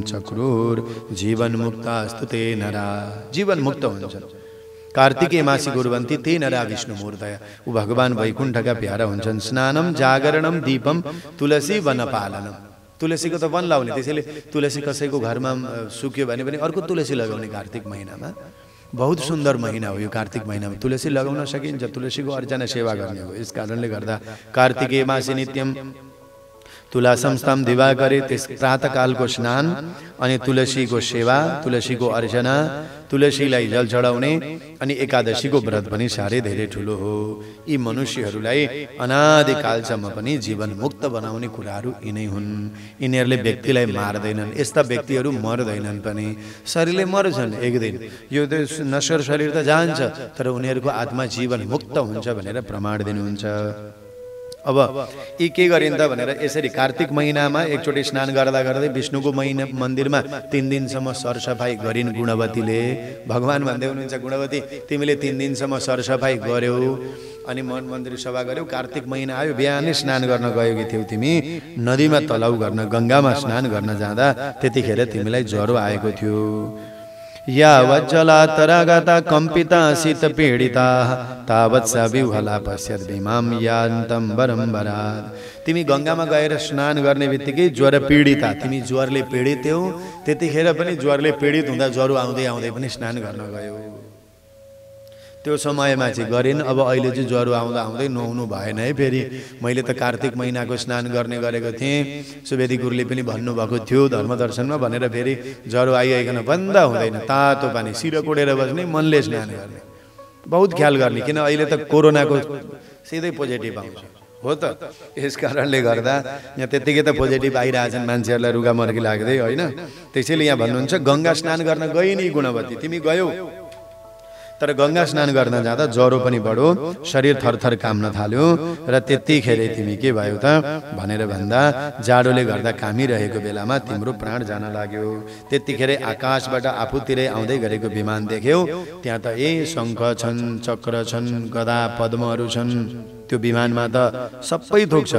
चक्रूर जीवन मुक्तास्तु ते नरा। जीवन मुक्त हुन्छन्। कार्तिके मासी गुरुवन्ती ते नरा विष्णु मूर्तय। ऊ भगवान वैकुण्ठका प्यारा हुन्छन्। स्नानम जागरणम दीपम तुलसी वनपालनम। तुलसीको त वन लाउने, त्यसैले तुलसी कसैको घरमा सुक्यो भने पनि अर्को तुलसी लगाउने कार्तिक महिनामा। बहुत सुन्दर महिना हो यो कार्तिक महिनामा, तुलसी लगाउन सकिन्छ, तुलसीको अर्चना सेवा गर्ने हो। यस कारणले गर्दा कार्तिके मासी नित्यम तुला संस्थाम दिवाकरे, त्यस प्रातःकालको स्नान अनि तुलसीको सेवा, तुलसीको अर्चना, तुलसीलाई जल चढाउने अनि एकादशीको व्रत पनि साह्रै धेरै ठुलो हो। यी मनुष्यहरूलाई अनादिकालसम्म पनि जीवन मुक्त बनाउने कुराहरू यिनै हुन्। यिनीहरूले व्यक्तिलाई मार्दैनन्, यस्ता व्यक्तिहरू मर्दैनन् पनि। शरीरले मर्छन् एक दिन, यो नश्वर शरीर त जान्छ, तर उनीहरूको आत्मा जीवन मुक्त हुन्छ भनेर प्रमाण दिनुहुन्छ। अब यी के गरिन् त भनेर यसरी कार्तिक महिनामा एकचोटि स्नान गर्दा गर्दै विष्णुको मन्दिरमा 3 दिनसम्म सरसफाई गरिन् गुणवतीले। भगवान भन्दै हुनुहुन्छ गुणवती तिमीले 3 दिनसम्म सरसफाई गर्यौ अनि मन मन्दिर सभा गर्यौ, कार्तिक महिना आयो बिहानै स्नान गर्न गएकी थियौ तिमी, नदीमा तलाउ गर्न गङ्गामा स्नान गर्न जाँदा त्यतिखेर तिमीलाई ज्वरो आएको थियो। यावत् जलातरागता कम्पिता शीत पीडिता तावत् सा विह्वला पश्यत् भीमां यान्तं वरम्बरात्। तिमी गङ्गामा गएर स्नान गर्ने बित्तिकै ज्वर पीडिता, तिमी ज्वरले पीडित थियौ, त्यतिखेर पनि ज्वरले पीडित हुँदा ज्वरो आउँदै आउँदै पनि स्नान गर्न गयौ। त्यो समयमा चाहिँ गरिन्। अब अहिले चाहिँ ज्वरो आउँदा आउँदै नुहाउनु भएन है। फेरि मैले त कार्तिक महिनाको स्नान गर्ने गरेको थिएँ, सुवेदी गुरुले पनि भन्नुभएको थियो धर्मदर्शनमा भनेर फेरि ज्वरो आइआइकन बन्द हुँदैन, तातो पानी सिर कोडेर बस्ने, मनले स्नान गर्ने, बहुत ख्याल गर्ने, किन अहिले त कोरोनाको सिधै पोजिटिभ आउँछ हो त। यस कारणले गर्दा यहाँ त्यत्तिकै त पोजिटिभ आइरहेछन् मान्छेहरूलाई रुगा मर्की लाग्दै होइन। त्यसैले यहाँ भन्नुहुन्छ गङ्गा स्नान गर्न गइ नि गुणवती, तिमी गयौ तर गङ्गा स्नान गर्न जाँदा ज्वरो पनि बढो, शरीर थरथर काम्न थाल्यो र त्यतिखेर तिमी के भयो त भनेर भन्दा जाडोले गर्दा कामिरहेको बेलामा तिम्रो प्राण जान लाग्यो। त्यतिखेर आकाशबाट आफूतिरै आउँदै गरेको विमान देख्यौ, त्यहाँ त शङ्ख छन्, चक्र छन्, गदा पद्महरू छन्, त्यो विमानमा त सबै थोक छ।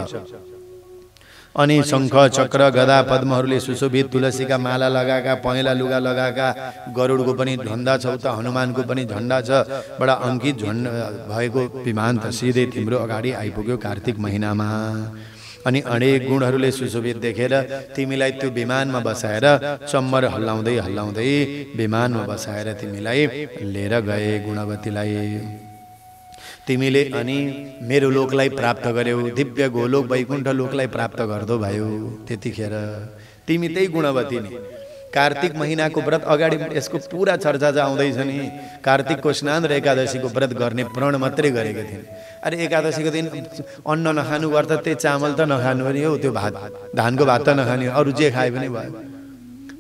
अनि शङ्ख चक्र गदा पद्महरूले सुशोभित, तुलसीका माला लगाएका, पहेँला लुगा लगाएका, गरुडको पनि झन्डा छ, उता हनुमानको पनि झन्डा छ, बडा अङ्कित झन्डा भएको विमान त सिधै तिम्रो अगाडि आइपुग्यो कार्तिक महिनामा। अनि अनेक गुणहरूले सुशोभित देखेर तिमीलाई त्यो विमानमा बसाएर चम्बर हल्लाउँदै हल्लाउँदै विमानमा बसाएर तिमीलाई लिएर गए गुणवतीलाई। तिमीले अनि मेरो लोकलाई प्राप्त गर्यौ, दिव्य गोलोक वैकुण्ठ लोकलाई प्राप्त गर्दो भयो। त्यतिखेर तिमी त्यही गुणवती नि। कार्तिक महिनाको व्रत अगाडि यसको पुरा चर्चा चाहिँ आउँदैछ नि। कार्तिकको स्नान र एकादशीको व्रत गर्ने प्रण मात्रै गरेको थिएँ। अरे एकादशीको दिन अन्न नखानु गर्दा त्यही चामल त नखानु नि हो, त्यो भात धानको भात त नखाने, अरू जे खाए पनि भयो।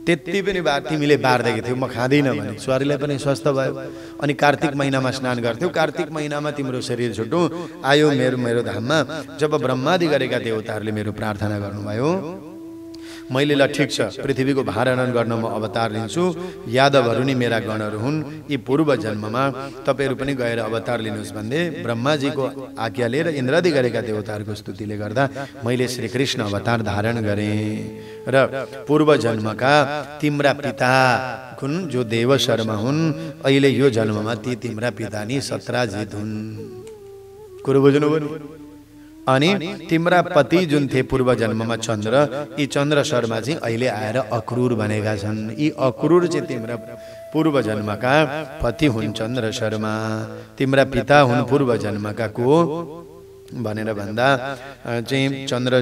त्यति पनि तिमीले बार्दैको थियौ, म खाँदिनँ भने शरीरलाई पनि स्वस्थ भयो। अनि कार्तिक महिनामा स्नान गर्थ्यौ, कार्तिक महिनामा तिम्रो शरीर छुट्टो आयो मेरो धाममा। जब ब्रह्मादि गरेका देवताहरूले मेरो प्रार्थना गर्नुभयो, मैले ल ठिक छ पृथ्वीको भारण गर्न म अवतार लिन्छु, यादवहरू नि मेरा गणहरू हुन्, यी पूर्व जन्ममा तपाईहरू पनि गएर अवतार लिनुहोस् भन्दै ब्रह्माजीको आज्ञा लिएर इन्द्रादि गरेका देवताहरूको स्तुतिले गर्दा मैले श्रीकृष्ण अवतार धारण गरेँ। र पूर्व जन्मका तिम्रा पिता हुन् जो देव शर्मा हुन्, अहिले यो जन्ममा ती तिम्रा पिता नि सत्राजित हुन्। कुरो बुझ्नुभयो? अनि तिम्रा पति जुन थिए पूर्व जन्ममा चन्द्र, यी चन्द्र शर्मा चाहिँ अहिले आएर अक्रूर बनेका छन्। यी अक्रूर चाहिँ तिम्रा पूर्व जन्मका पति हुन् चन्द्र शर्मा, तिम्रा पिता हुन् पूर्व जन्मका को भनेर भन्दा चाहिँ चन्द्र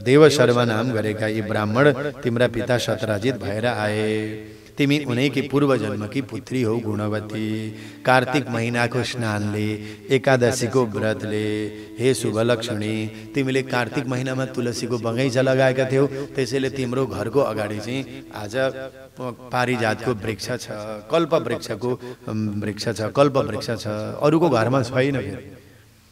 देव शर्मा नाम गरेका यी ब्राह्मण तिम्रा पिता सत्राजित भएर आए। तिमी उनैकी पूर्व जन्मकी पुत्री हौ गुणवती। कार्तिक महिनाको स्नानले, एकादशीको व्रतले, हे शुभलक्ष्मी, तिमीले कार्तिक महिनामा तुलसीको बगैँचा लगाएका थियौ, त्यसैले तिम्रो घरको अगाडि चाहिँ आज पारिजातको वृक्ष छ, कल्प वृक्षको वृक्ष छ, कल्प वृक्ष छ, अरूको घरमा छैन। फेरि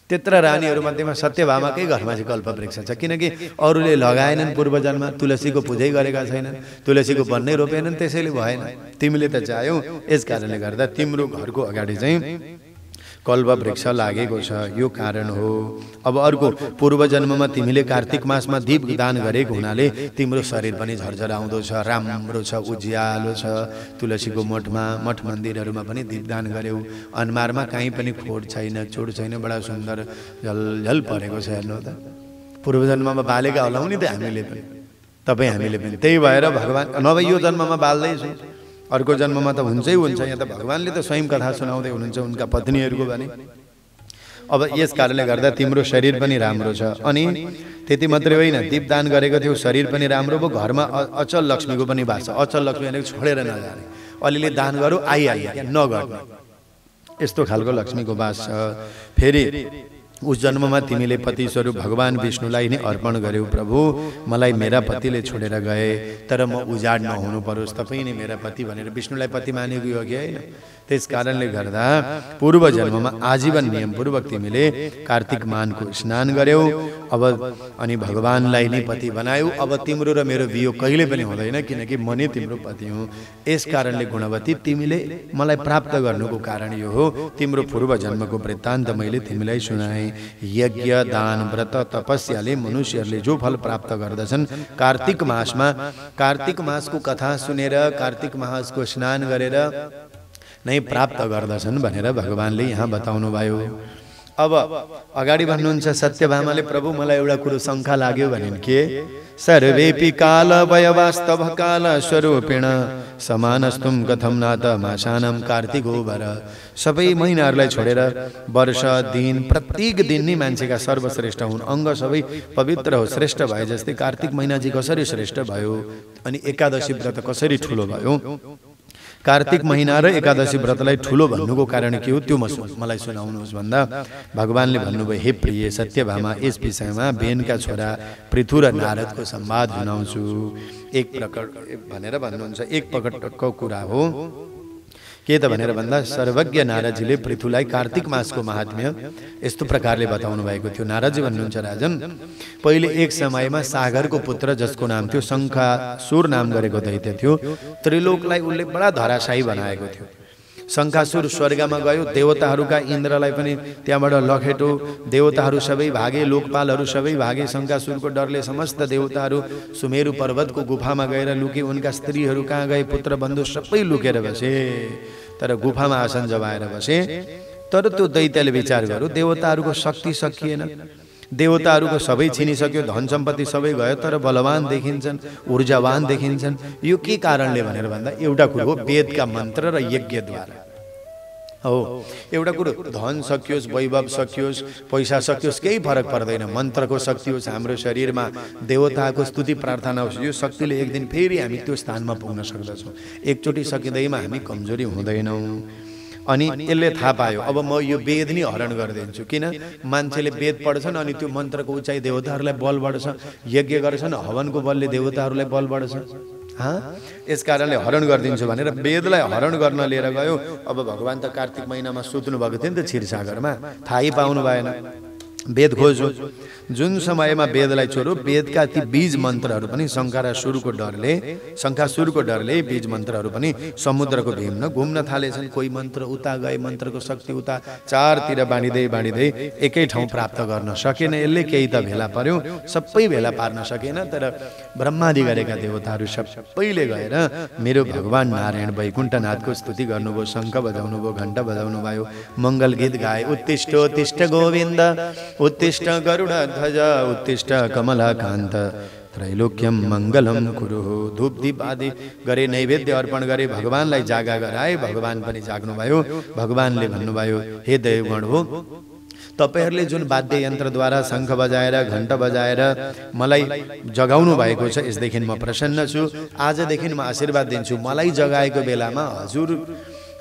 त्यत्र रानीहरू मध्येमा सत्यभामाकै घरमा चाहिँ कल्प वृक्ष छ, किनकि अरूले लगाएनन् पूर्व जन्ममा, तुलसीको पूजै गरेका छैनन्, तुलसीको बन्नै रोपेनन्, त्यसैले भएन। तिमीले त चाह्यौ, यस कारणले गर्दा तिम्रो घरको अगाडि चाहिँ कल्प वृक्ष लागेको छ, यो कारण हो। अब अर्को, पूर्व जन्ममा तिमीले कार्तिक मासमा दीप दान गरेको हुनाले तिम्रो शरीर पनि झरझराउँदो छ, राम्रो छ, उज्यालो छ। तुलसीको मठमा, मठ मन्दिरहरूमा पनि दीप दान गर्यौ, अनुहारमा कहीँ पनि खोट छैन, चोट छैन, बडा सुन्दर झलझल परेको छ। हेर्नु त, पूर्व जन्ममा बालेका होलाउ नि त हामीले पनि, तपाईँ हामीले पनि। त्यही भएर भगवान नभए यो जन्ममा बाल्दैछु, अर्को जन्ममा त हुन्छै हुन्छ। यहाँ त भगवानले त स्वयं कथा सुनाउँदै हुनुहुन्छ उनका पत्नीहरूको भने। अब यस कारणले गर्दा तिम्रो शरीर पनि राम्रो छ। अनि त्यति मात्रै होइन, दीपदान गरेको थियो, शरीर पनि राम्रो भयो, घरमा अचल लक्ष्मीको पनि वास छ। अचल लक्ष्मी भनेको छोडेर नजाने, अलिअलि दान गरौँ आइहाल्ने, नगर्ने, यस्तो खालको लक्ष्मीको वास छ। फेरि उस जन्ममा तिमीले पति स्वरूप भगवान विष्णुलाई नै अर्पण गर्यौ। प्रभु, मलाई मेरा पतिले छोडेर गए, तर म उजाड नहुनु परोस्, तपाईँ नै मेरा पति भनेर विष्णुलाई पति मानेको हो कि होइन? त्यस कारणले गर्दा पूर्व जन्ममा आजीवन नियमपूर्वक तिमीले कार्तिक मानको स्नान गर्यौ, अब अनि भगवानलाई नै पति बनायौ। अब तिम्रो र मेरो वियोग कहिले पनि हुँदैन, किनकि म नै तिम्रो पति हुँ। यस कारणले गुणवती तिमीले मलाई प्राप्त गर्नुको कारण यो हो। तिम्रो पूर्व जन्मको वृत्तान्त मैले तिमीलाई सुनाएँ। यज्ञ दान व्रत तपस्याले मनुष्यहरूले जो फल प्राप्त गर्दछन्, कार्तिक मासको कथा सुनेर, कार्तिक मासको स्नान गरेर नै प्राप्त गर्दछन् भनेर भगवानले यहाँ बताउनु भयो। अब अगाडि भन्नुहुन्छ सत्यभामाले, प्रभु मलाई एउटा कुरो शङ्का लाग्यो भनिन् के? सर्वेपि काल वयवास्तव काल स्वरूपेण समानस्तुम कथम नाथ मासानम कार्तिको भर। सबै महिनाहरूलाई छोडेर वर्ष दिन प्रत्येक दिन नै मान्छेका सर्वश्रेष्ठ हुन्, अङ्ग सबै पवित्र हो, श्रेष्ठ भए जस्तै कार्तिक महिना चाहिँ कसरी श्रेष्ठ भयो? अनि एकादशी व्रत कसरी ठुलो भयो? कार्तिक महिना र एकादशी व्रतलाई ठुलो भन्नुको कारण के हो त्यो मलाई सुनाउनुहोस् भन्दा भगवानले भन्नुभयो, हे प्रिय सत्यभामा, यस विषयमा बेनका छोरा पृथु र नारदको संवाद सुनाउँछु। एक प्रकट भनेर भन्नुहुन्छ, एक प्रकटको कुरा हो। के त भनेर भन्दा सर्वज्ञ नारदजीले पृथुलाई कार्तिक मासको महात्म्य यस्तो प्रकारले बताउनु भएको थियो। नारदजी भन्नुहुन्छ, राजन, पहिले एक समयमा सागरको पुत्र जसको नाम थियो शङ्खासुर नाम गरेको दैत्य थियो, त्रिलोकलाई उसले बडा धराशायी बनाएको थियो। शङ्खासुर स्वर्गमा गयो, देवताहरूका इन्द्रलाई पनि त्यहाँबाट लखेटो, देवताहरू सबै भागे, लोकपालहरू सबै भागे। शङ्खासुरको डरले समस्त देवताहरू सुमेरु पर्वतको गुफामा गएर लुके, उनका स्त्रीहरू कहाँ गए, पुत्र बन्धु सबै लुकेर बसे, तर गुफामा आसन जमाएर बसे। तर त्यो दैत्यले विचार गर्यो, देवताहरूको शक्ति सकिएन, देवताहरूको सबै छिनिसक्यो, धन सम्पत्ति सबै गयो, तर बलवान देखिन्छन्, ऊर्जावान देखिन्छन्। यो के कारणले भनेर भन्दा एउटा कुरो हो, वेदका मन्त्र र यज्ञद्वारा हो। एउटा कुरो धन सकियोस्, वैभव सकियोस्, पैसा सकियोस्, केही फरक पर्दैन। मन्त्रको शक्ति होस्, हाम्रो शरीरमा देवताको स्तुति प्रार्थना होस्, यो शक्तिले एक दिन फेरि हामी त्यो स्थानमा पुग्न सक्दछौँ। एकचोटि सकिँदैमा हामी कमजोरी हुँदैनौँ। अनि यसले थाहा पायो, अब म यो वेद नै हरण गरिदिन्छु। किन? मान्छेले वेद पढ्छन् अनि त्यो मन्त्रको उचाइ देवताहरूलाई बल बढ्छ, यज्ञ गर्छन्, हवनको बलले देवताहरूलाई बल बढ्छ। यस कारणले हरण गरिदिन्छु भनेर वेदलाई हरण गर्न लिएर गयो। अब भगवान त कार्तिक महिनामा सुत्नु भएको थियो नि त क्षीरसागरमा, थाहै पाउनु भएन। वेद खोज्यो, जुन समयमा वेदलाई छोड्यो, वेदका ती बीज मन्त्रहरू पनि शङ्खासुरको डरले बीज मन्त्रहरू पनि समुद्रको भीममा घुम्न थालेछन्। कोही मन्त्र उता गए, मन्त्रको शक्ति उता चारतिर बाँडिँदै एकै ठाउँ प्राप्त गर्न सकेन। यसले केही त भेला पर्यो, सबै भेला पार्न सकेन। तर ब्रह्मादि गरेका देवताहरू सबैले गएर मेरो भगवान नारायण वैकुण्ठनाथको स्तुति गर्नुभयो, शङ्ख बजाउनु भयो, घण्ट बजाउनु भयो, मङ्गल गीत गाए। उत्तिष्ठ उत्तिष्ठ गोविन्द, उत्तिष्ठ गरुड ध्वज, उत्तिष्ठ कमलाकान्त, त्रैलोक्यम मङ्गलम कुरु। धूप दीप आदि गरे, नैवेद्य अर्पण गरे, भगवानलाई जागा गराए। भगवान पनि जाग्नुभयो। भगवानले भन्नुभयो, हे देवगण हो, तपाईहरूले जुन वाद्य यन्त्रद्वारा शङ्ख बजाएर घण्ट बजाएर मलाई जगाउनु भएको छ, यसदेखि म प्रसन्न छु। आजदेखि म आशीर्वाद दिन्छु, मलाई जगाएको बेलामा हजुर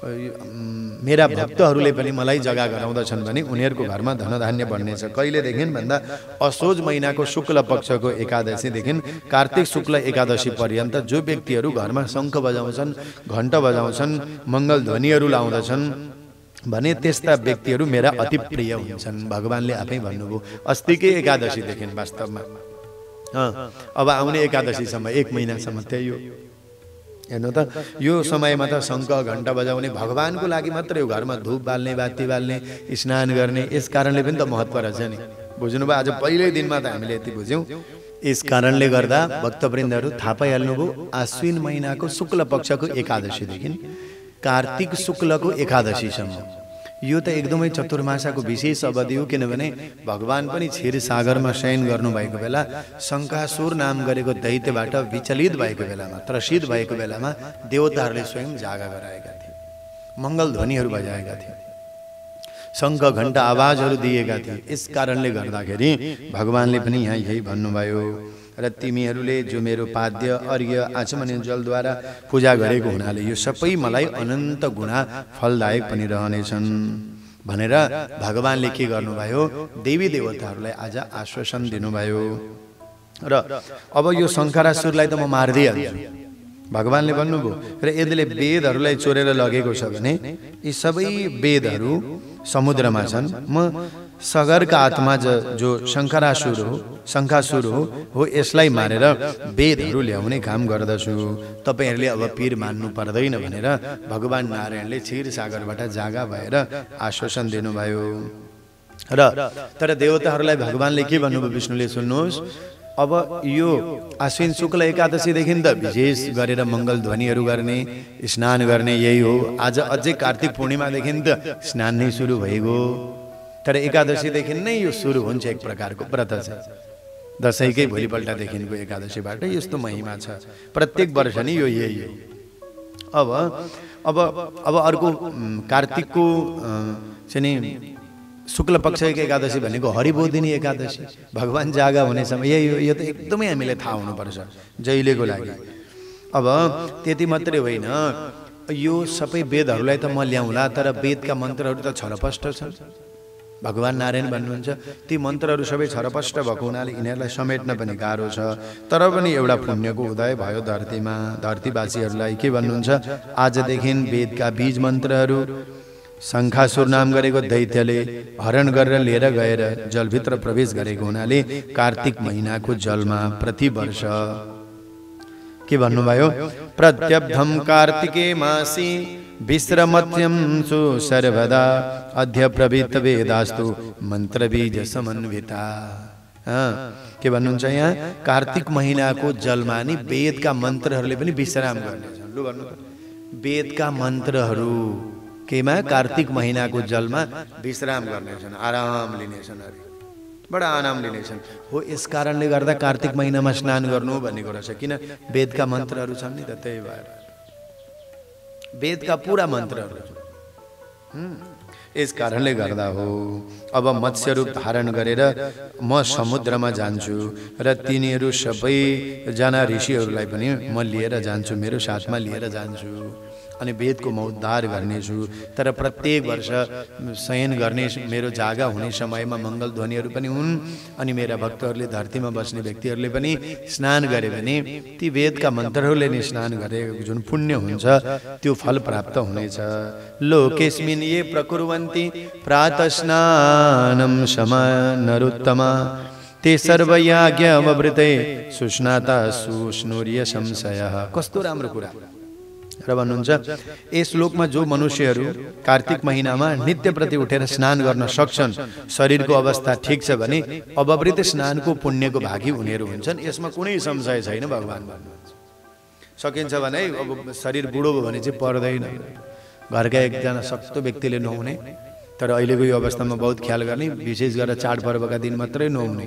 मेरा भक्तहरूले पनि मलाई जगा गराउँदछन् भने उनीहरूको घरमा धनधान्य बढ्नेछ। कहिलेदेखि भन्दा असोज महिनाको शुक्ल पक्षको एकादशीदेखि कार्तिक शुक्ल एकादशी पर्यन्त जो व्यक्तिहरू घरमा शङ्ख बजाउँछन्, घण्ट बजाउँछन्, मङ्गल ध्वनिहरू लाउँदछन् भने त्यस्ता व्यक्तिहरू मेरा अति प्रिय हुन्छन्। भगवानले आफै भन्नुभयो अस्तिकै एकादशीदेखि वास्तवमा। अब आउने एकादशीसम्म 1 महिनासम्म त्यही हो। हेर्नु त, यो समयमा त शङ्ख घण्ट बजाउने भगवानको लागि मात्रै हो। घरमा धूप बाल्ने, बाती बाल्ने, स्नान गर्ने, यस कारणले पनि त महत्त्व रहेछ नि। बुझ्नुभयो? आज पहिल्यै दिनमा त हामीले यति बुझ्यौँ। यस कारणले गर्दा भक्तवृन्दहरू थाहा पाइहाल्नुभयो, आश्विन महिनाको शुक्ल पक्षको एकादशीदेखि कार्तिक शुक्लको एकादशीसम्म यो त एकदमै चतुर्मासाको विशेष अवधि हो। किनभने भगवान पनि क्षीरसागरमा शयन गर्नुभएको बेला, शङ्खासुर नाम गरेको दैत्यबाट विचलित भएको बेलामा, त्रसित भएको बेलामा देवताहरूले स्वयं जागा गराएका थिए, मङ्गल ध्वनिहरू बजाएका थिए, शङ्ख घण्ट आवाजहरू दिएका थिए। यस कारणले गर्दाखेरि भगवानले पनि यहाँ यही भन्नुभयो, र तिमीहरूले जो मेरो पाद्य अर्घ्य आचमन जलद्वारा पूजा गरेको हुनाले यो सबै मलाई अनन्त गुणा फलदायक पनि रहनेछन् भनेर भगवानले के गर्नुभयो, देवी देवताहरूलाई आज आश्वासन दिनुभयो। र अब यो शङ्खरासुरलाई त म मारिदिइहाल्छु, भगवानले भन्नुभयो र यदि वेदहरूलाई चोरेर लगेको छ भने यी सबै वेदहरू समुद्रमा छन्। म सगरका आत्मा जो शङ्खासुर हो यसलाई मारेर वेदहरू ल्याउने काम गर्दछु। तपाईहरूले अब पीर मान्नु पर्दैन भनेर भगवान नारायणले क्षीर सागरबाट जागा भएर आश्वासन दिनुभयो। र तर देवताहरूलाई भगवानले के भन्नुभयो विष्णुले सुन्नुहोस्, अब यो आश्विन शुक्ल एकादशीदेखि त विशेष गरेर मङ्गल ध्वनिहरू गर्ने स्नान गर्ने यही हो। आज अझै कार्तिक पूर्णिमादेखि त स्नान नै सुरु भइगयो, तर एकादशीदेखि नै यो सुरु हुन्छ। एक प्रकारको व्रत छ, दसैँकै भोलिपल्टदेखिको एकादशीबाट यस्तो महिमा छ। प्रत्येक वर्ष नै यो यही हो। अब अर्को कार्तिकको चाहिँ शुक्ल पक्षको एकादशी भनेको हरिबोधिनी एकादशी, भगवान जागा हुने समय यही हो। यो त एकदमै हामीले थाहा हुनुपर्छ जहिलेको लागि। अब त्यति मात्रै होइन, यो सबै वेदहरूलाई त म ल्याउँला, तर वेदका मन्त्रहरू त छरपष्ट छन्। भगवान नारायण भन्नुहुन्छ ती मन्त्रहरू सबै छरपष्ट भएको हुनाले यिनीहरूलाई समेट्न पनि गाह्रो छ। तर पनि एउटा पुण्यको उदय भयो धरतीमा। धरतीवासीहरूलाई के भन्नुहुन्छ, आजदेखि वेदका बीज मन्त्रहरू शङ्खासुर नाम गरेको दैत्यले हरण गरेर लिएर गएर जलभित्र प्रवेश गरेको हुनाले कार्तिक महिनाको जलमा प्रतिवर्ष के भन्नुभयो, प्रत्यब्धम कार्तिके मासी विश्रमत्यम सु सर्वदा अध्य प्रवृत्त वेदास्तु मन्त्र बीज समन्विता। के भन्नुहुन्छ यहाँ, कार्तिक महिनाको जलमा नि वेदका मन्त्रहरूले पनि विश्राम गर्नेछन्। लु भन्नु, वेदका मन्त्रहरू केमा, कार्तिक महिनाको जलमा विश्राम गर्नेछन्, आराम लिनेछन्। अरे बडा आराम लिनेछन् हो। यस कारणले गर्दा कार्तिक महिनामा स्नान गर्नु भन्ने कुरा छ, किन वेदका मन्त्रहरू छन् नि त, त्यही भएर वेदका पुरा मन्त्रहरू यस कारणले गर्दा हो। अब मत्स्य रूप धारण गरेर म समुद्रमा जान्छु र तिनीहरू सबैजना ऋषिहरूलाई पनि म लिएर जान्छु, मेरो साथमा लिएर जान्छु अनि वेदको म उद्धार गर्नेछु। तर प्रत्येक वर्ष शयन गर्ने मेरो जागा हुने समयमा मङ्गल ध्वनिहरू पनि हुन् अनि मेरा भक्तहरूले धरतीमा बस्ने व्यक्तिहरूले पनि स्नान गरे भने ती वेदका मन्त्रहरूले नै स्नान गरेको जुन पुण्य हुन्छ त्यो फल प्राप्त हुनेछ। लोकेस्मिन् ये प्रकुर्वन्ति प्रातः स्नानं समानरुत्तमा ते सर्वयाज्ञमवृते सुस्नाता सुष्णुर्य संशयः। कस्तो राम्रो कुरा र भन्नुहुन्छ, यस श्लोकमा जो मनुष्यहरू कार्तिक महिनामा नित्य प्रति उठेर स्नान गर्न सक्छन्, शरीरको अवस्था ठिक छ भने अववृत स्नानको पुण्यको भागी उनीहरू हुन्छन्। यसमा कुनै संशय छैन। भगवान भन्नुहुन्छ सकिन्छ भने अब शरीर बुढो भयो भने चाहिँ पर्दैन। घरका एकजना सक्तो व्यक्तिले नुहाउने, तर अहिलेको यो अवस्थामा बहुत ख्याल गर्ने, विशेष गरेर चाडपर्वका दिन मात्रै नुहाउने।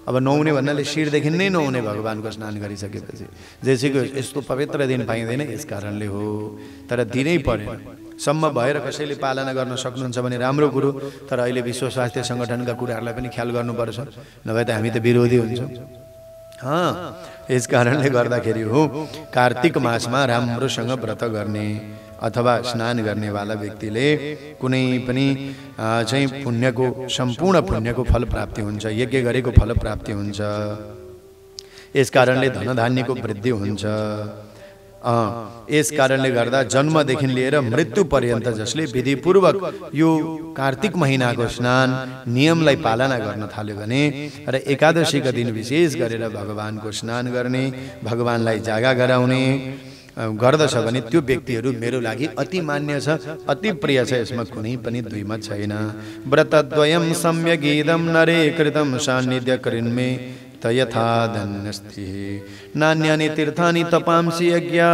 अब नुहाउने भन्नाले शिरदेखि नै नुहाउने भगवानको स्नान गरिसकेपछि, जैसेको यस्तो पवित्र दिन पाइँदैन, यस कारणले हो। तर दिनै परेन। सम्म भएर कसैले पालना गर्न सक्नुहुन्छ भने राम्रो कुरो, तर अहिले विश्व स्वास्थ्य सङ्गठनका कुराहरूलाई पनि ख्याल गर्नुपर्छ, नभए त हामी त विरोधी हुन्छौँ। यस कारणले गर्दाखेरि हो कार्तिक मासमा राम्रोसँग व्रत गर्ने अथवा स्नान गर्नेवाला व्यक्तिले कुनै पनि चाहिँ पुण्यको सम्पूर्ण पुण्यको फल प्राप्ति हुन्छ, यज्ञ गरेको फल प्राप्ति हुन्छ। यस कारणले धनधान्यको वृद्धि हुन्छ। यस कारणले गर्दा जन्मदेखि लिएर मृत्यु पर्यन्त जसले विधिपूर्वक यो कार्तिक महिनाको स्नान नियमलाई पालना गर्न थाल्यो भने र एकादशीका दिन विशेष गरेर भगवानको स्नान गर्ने, भगवानलाई जागा गराउने गर्दछ भने त्यो व्यक्तिहरू मेरो लागि अति मान्य छ, अति प्रिय छ। यसमा कुनै पनि द्विमत छैन। व्रतद्वयं सम्यगीदं नरे कृतं सान्निध्य कृन्मे तयथा धन्यस्ति नान्यानि तीर्थानि तपांसि यज्ञा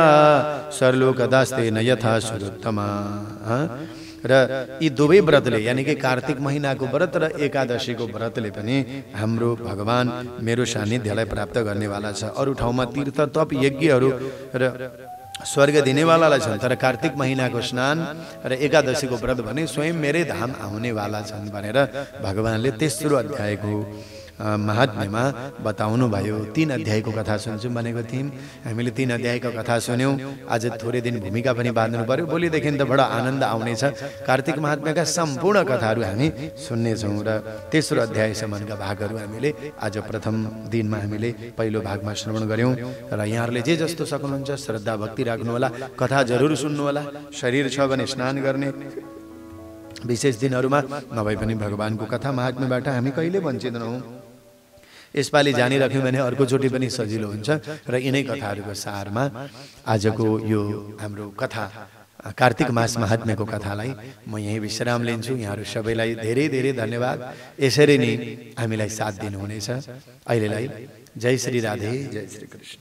सर्लोकदास्तेन यथा सुरुत्तमा। र यी दुवै व्रतले यानी कि कार्तिक महिनाको व्रत र एकादशीको व्रतले पनि हाम्रो भगवान मेरो सान्निध्यलाई प्राप्त गर्नेवाला छ। अरू ठाउँमा तीर्थ तप यज्ञहरू र स्वर्ग दिनेवालालाई छन्, तर कार्तिक महिनाको स्नान र एकादशीको व्रत भने स्वयं मेरै धाम आउनेवाला छन् भनेर भगवानले तेस्रो अध्यायको महात्म्यमा बताउनु भयो। 3 अध्यायको कथा सुन्छौँ भनेको थियौँ। हामीले 3 अध्यायको कथा सुन्यौँ। आज थोरै दिन भूमिका पनि बाँध्नु पर्यो। भोलिदेखि त बडा आनन्द आउनेछ। कार्तिक महात्म्यका सम्पूर्ण कथाहरू हामी सुन्नेछौँ र तेस्रो अध्यायसम्मका भागहरू हामीले आज प्रथम दिनमा हामीले पहिलो भागमा श्रवण गऱ्यौँ। र यहाँहरूले जे जस्तो सक्नुहुन्छ श्रद्धा भक्ति राख्नुहोला, कथा जरुर सुन्नुहोला। शरीर छ भने स्नान गर्ने, विशेष दिनहरूमा नभए पनि भगवानको कथा महात्म्यबाट हामी कहिले वञ्चिँदैनौँ। यसपालि जानिराख्यौँ भने अर्कोचोटि पनि सजिलो हुन्छ। र यिनै कथाहरूको सारमा आजको यो हाम्रो कथा कार्तिक मास महात्म्यको कथालाई म यही विश्राम लिन्छु। यहाँहरू सबैलाई धेरै धेरै धन्यवाद। यसरी नै हामीलाई साथ दिनुहुनेछ। अहिलेलाई जय श्री राधे, जय श्री कृष्ण।